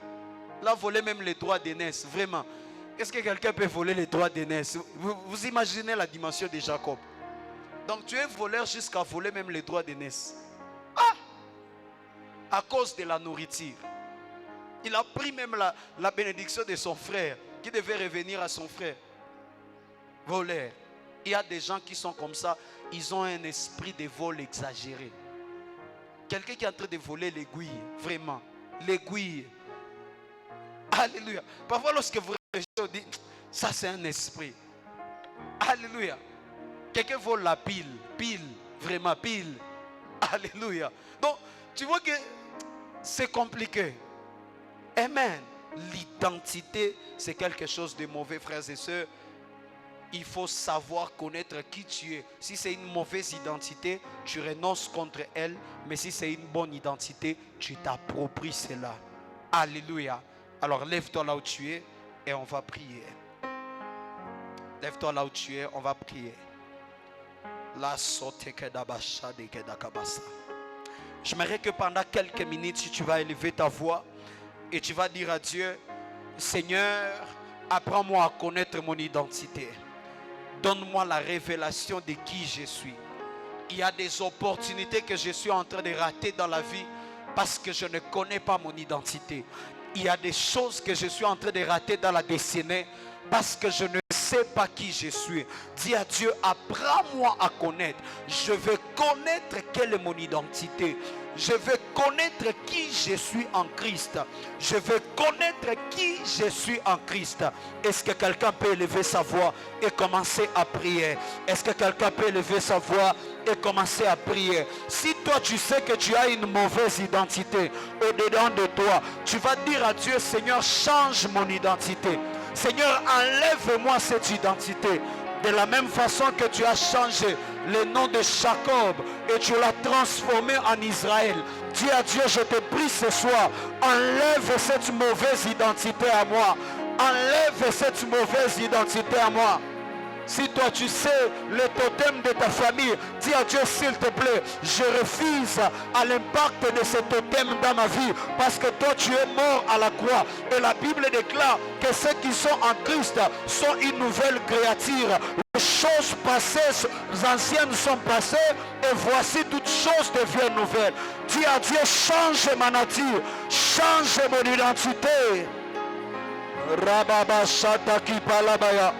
Là, voler même les droits d'aînesse, vraiment. Est-ce que quelqu'un peut voler les droits d'aînesse? Vous imaginez la dimension de Jacob. Donc tu es voleur jusqu'à voler même les droits d'aînesse. Ah! À cause de la nourriture. Il a pris même la bénédiction de son frère, qui devait revenir à son frère. Voleur. Il y a des gens qui sont comme ça, ils ont un esprit de vol exagéré. Quelqu'un qui est en train de voler l'aiguille, vraiment, l'aiguille. Alléluia. Parfois lorsque vous réfléchissez, on dit, ça c'est un esprit. Alléluia. Quelqu'un vole la pile, vraiment pile. Alléluia. Donc, tu vois que c'est compliqué. Amen. L'identité, c'est quelque chose de mauvais, frères et sœurs. Il faut savoir connaître qui tu es. Si c'est une mauvaise identité, tu renonces contre elle. Mais si c'est une bonne identité, tu t'appropries cela. Alléluia. Alors lève-toi là où tu es et on va prier. Lève-toi là où tu es, on va prier. J'aimerais que pendant quelques minutes, si tu vas élever ta voix et tu vas dire à Dieu, Seigneur, apprends-moi à connaître mon identité. Donne-moi la révélation de qui je suis. Il y a des opportunités que je suis en train de rater dans la vie parce que je ne connais pas mon identité. Il y a des choses que je suis en train de rater dans la destinée parce que je ne sais pas qui je suis. Dis à Dieu, apprends-moi à connaître. Je veux connaître quelle est mon identité. Je veux connaître qui je suis en Christ. Je veux connaître qui je suis en Christ. Est-ce que quelqu'un peut élever sa voix et commencer à prier? Est-ce que quelqu'un peut élever sa voix et commencer à prier? Si toi tu sais que tu as une mauvaise identité au-dedans de toi, tu vas dire à Dieu, Seigneur, change mon identité. Seigneur, enlève-moi cette identité. De la même façon que tu as changé le nom de Jacob et tu l'as transformé en Israël. Dis à Dieu, je te prie ce soir, enlève cette mauvaise identité à moi. Enlève cette mauvaise identité à moi. Si toi tu sais le totem de ta famille, dis à Dieu, s'il te plaît, je refuse à l'impact de ce totem dans ma vie, parce que toi tu es mort à la croix. Et la Bible déclare que ceux qui sont en Christ sont une nouvelle créature. Les choses passées, anciennes sont passées, et voici toutes choses deviennent nouvelles. Dis à Dieu, change ma nature, change mon identité. Rababa Shataki Palabaya.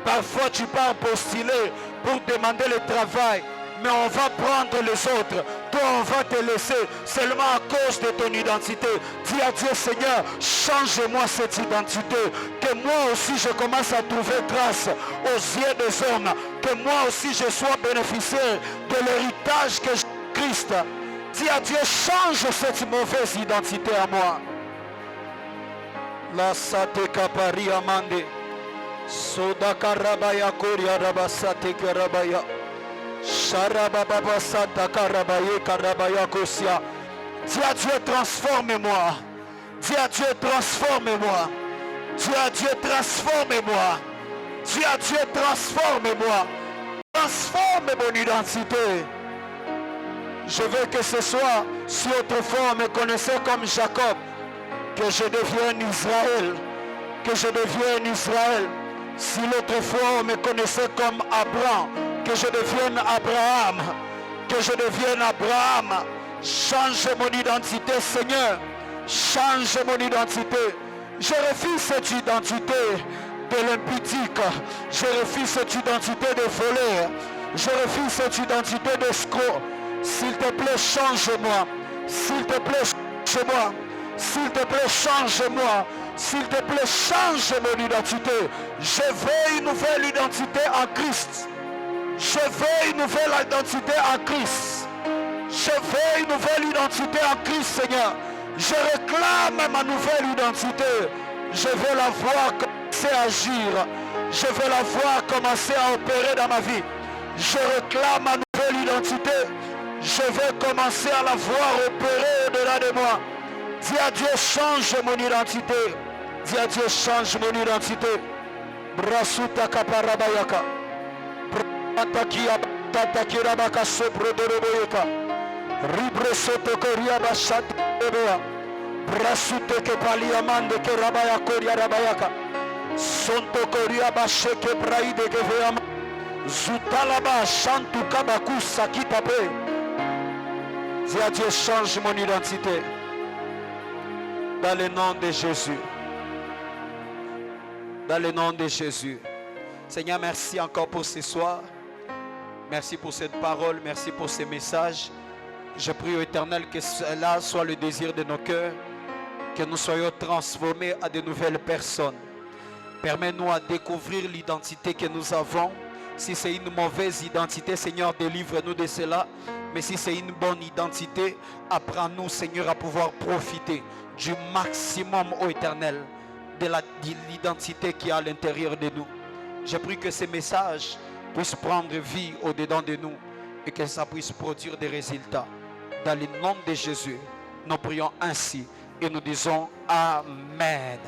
Parfois tu pars postuler pour demander le travail, mais on va prendre les autres. Toi on va te laisser seulement à cause de ton identité. Dis à Dieu, Seigneur, change-moi cette identité. Que moi aussi je commence à trouver grâce aux yeux des hommes. Que moi aussi je sois bénéficiaire de l'héritage que j'ai en Christ. Dis à Dieu, change cette mauvaise identité à moi. La sate kapari amande. Soda karabaya koria rabasate karabaya sharababa sata karabaye karabaya kosia. Dis à Dieu, transforme-moi. Dis à Dieu, transforme-moi. Dis à Dieu, transforme-moi. Dis à Dieu, transforme-moi. Transforme mon identité. Je veux que ce soit, si autrefois on me connaissait comme Jacob, que je devienne Israël. Que je devienne Israël. Si l'autre fois on me connaissait comme Abraham, que je devienne Abraham, que je devienne Abraham. Change mon identité, Seigneur. Change mon identité. Je refuse cette identité de l'impudique. Je refuse cette identité de voleur. Je refuse cette identité d'escroc. S'il te plaît, change-moi. S'il te plaît, change-moi. S'il te plaît, change-moi. S'il te plaît, change mon identité. Je veux une nouvelle identité en Christ. Je veux une nouvelle identité en Christ. Je veux une nouvelle identité en Christ, Seigneur. Je réclame ma nouvelle identité. Je veux la voir commencer à agir. Je veux la voir commencer à opérer dans ma vie. Je réclame ma nouvelle identité. Je veux commencer à la voir opérer au-delà de moi. Dis à Dieu, change mon identité. Dis à Dieu, change mon identité. Brasuta kaparabayaka. Bratakia tatakira bakaso prodoroboyeka. Ribresoto koria bashata eboa. Brasute ke paliamande ke rabaya koria rabayaka. Sonto koria basheke praide ke veama. Zutalaba shantu kabaku sakitape. Dis à Dieu, change mon identité. Dans le nom de Jésus. Dans le nom de Jésus. Seigneur, merci encore pour ce soir. Merci pour cette parole. Merci pour ces messages. Je prie au Éternel que cela soit le désir de nos cœurs. Que nous soyons transformés à de nouvelles personnes. Permets-nous à découvrir l'identité que nous avons. Si c'est une mauvaise identité, Seigneur, délivre-nous de cela. Mais si c'est une bonne identité, apprends-nous, Seigneur, à pouvoir profiter du maximum, ô Éternel, de l'identité qui est à l'intérieur de nous. Je prie que ces messages puissent prendre vie au-dedans de nous et que ça puisse produire des résultats. Dans le nom de Jésus, nous prions ainsi et nous disons Amen.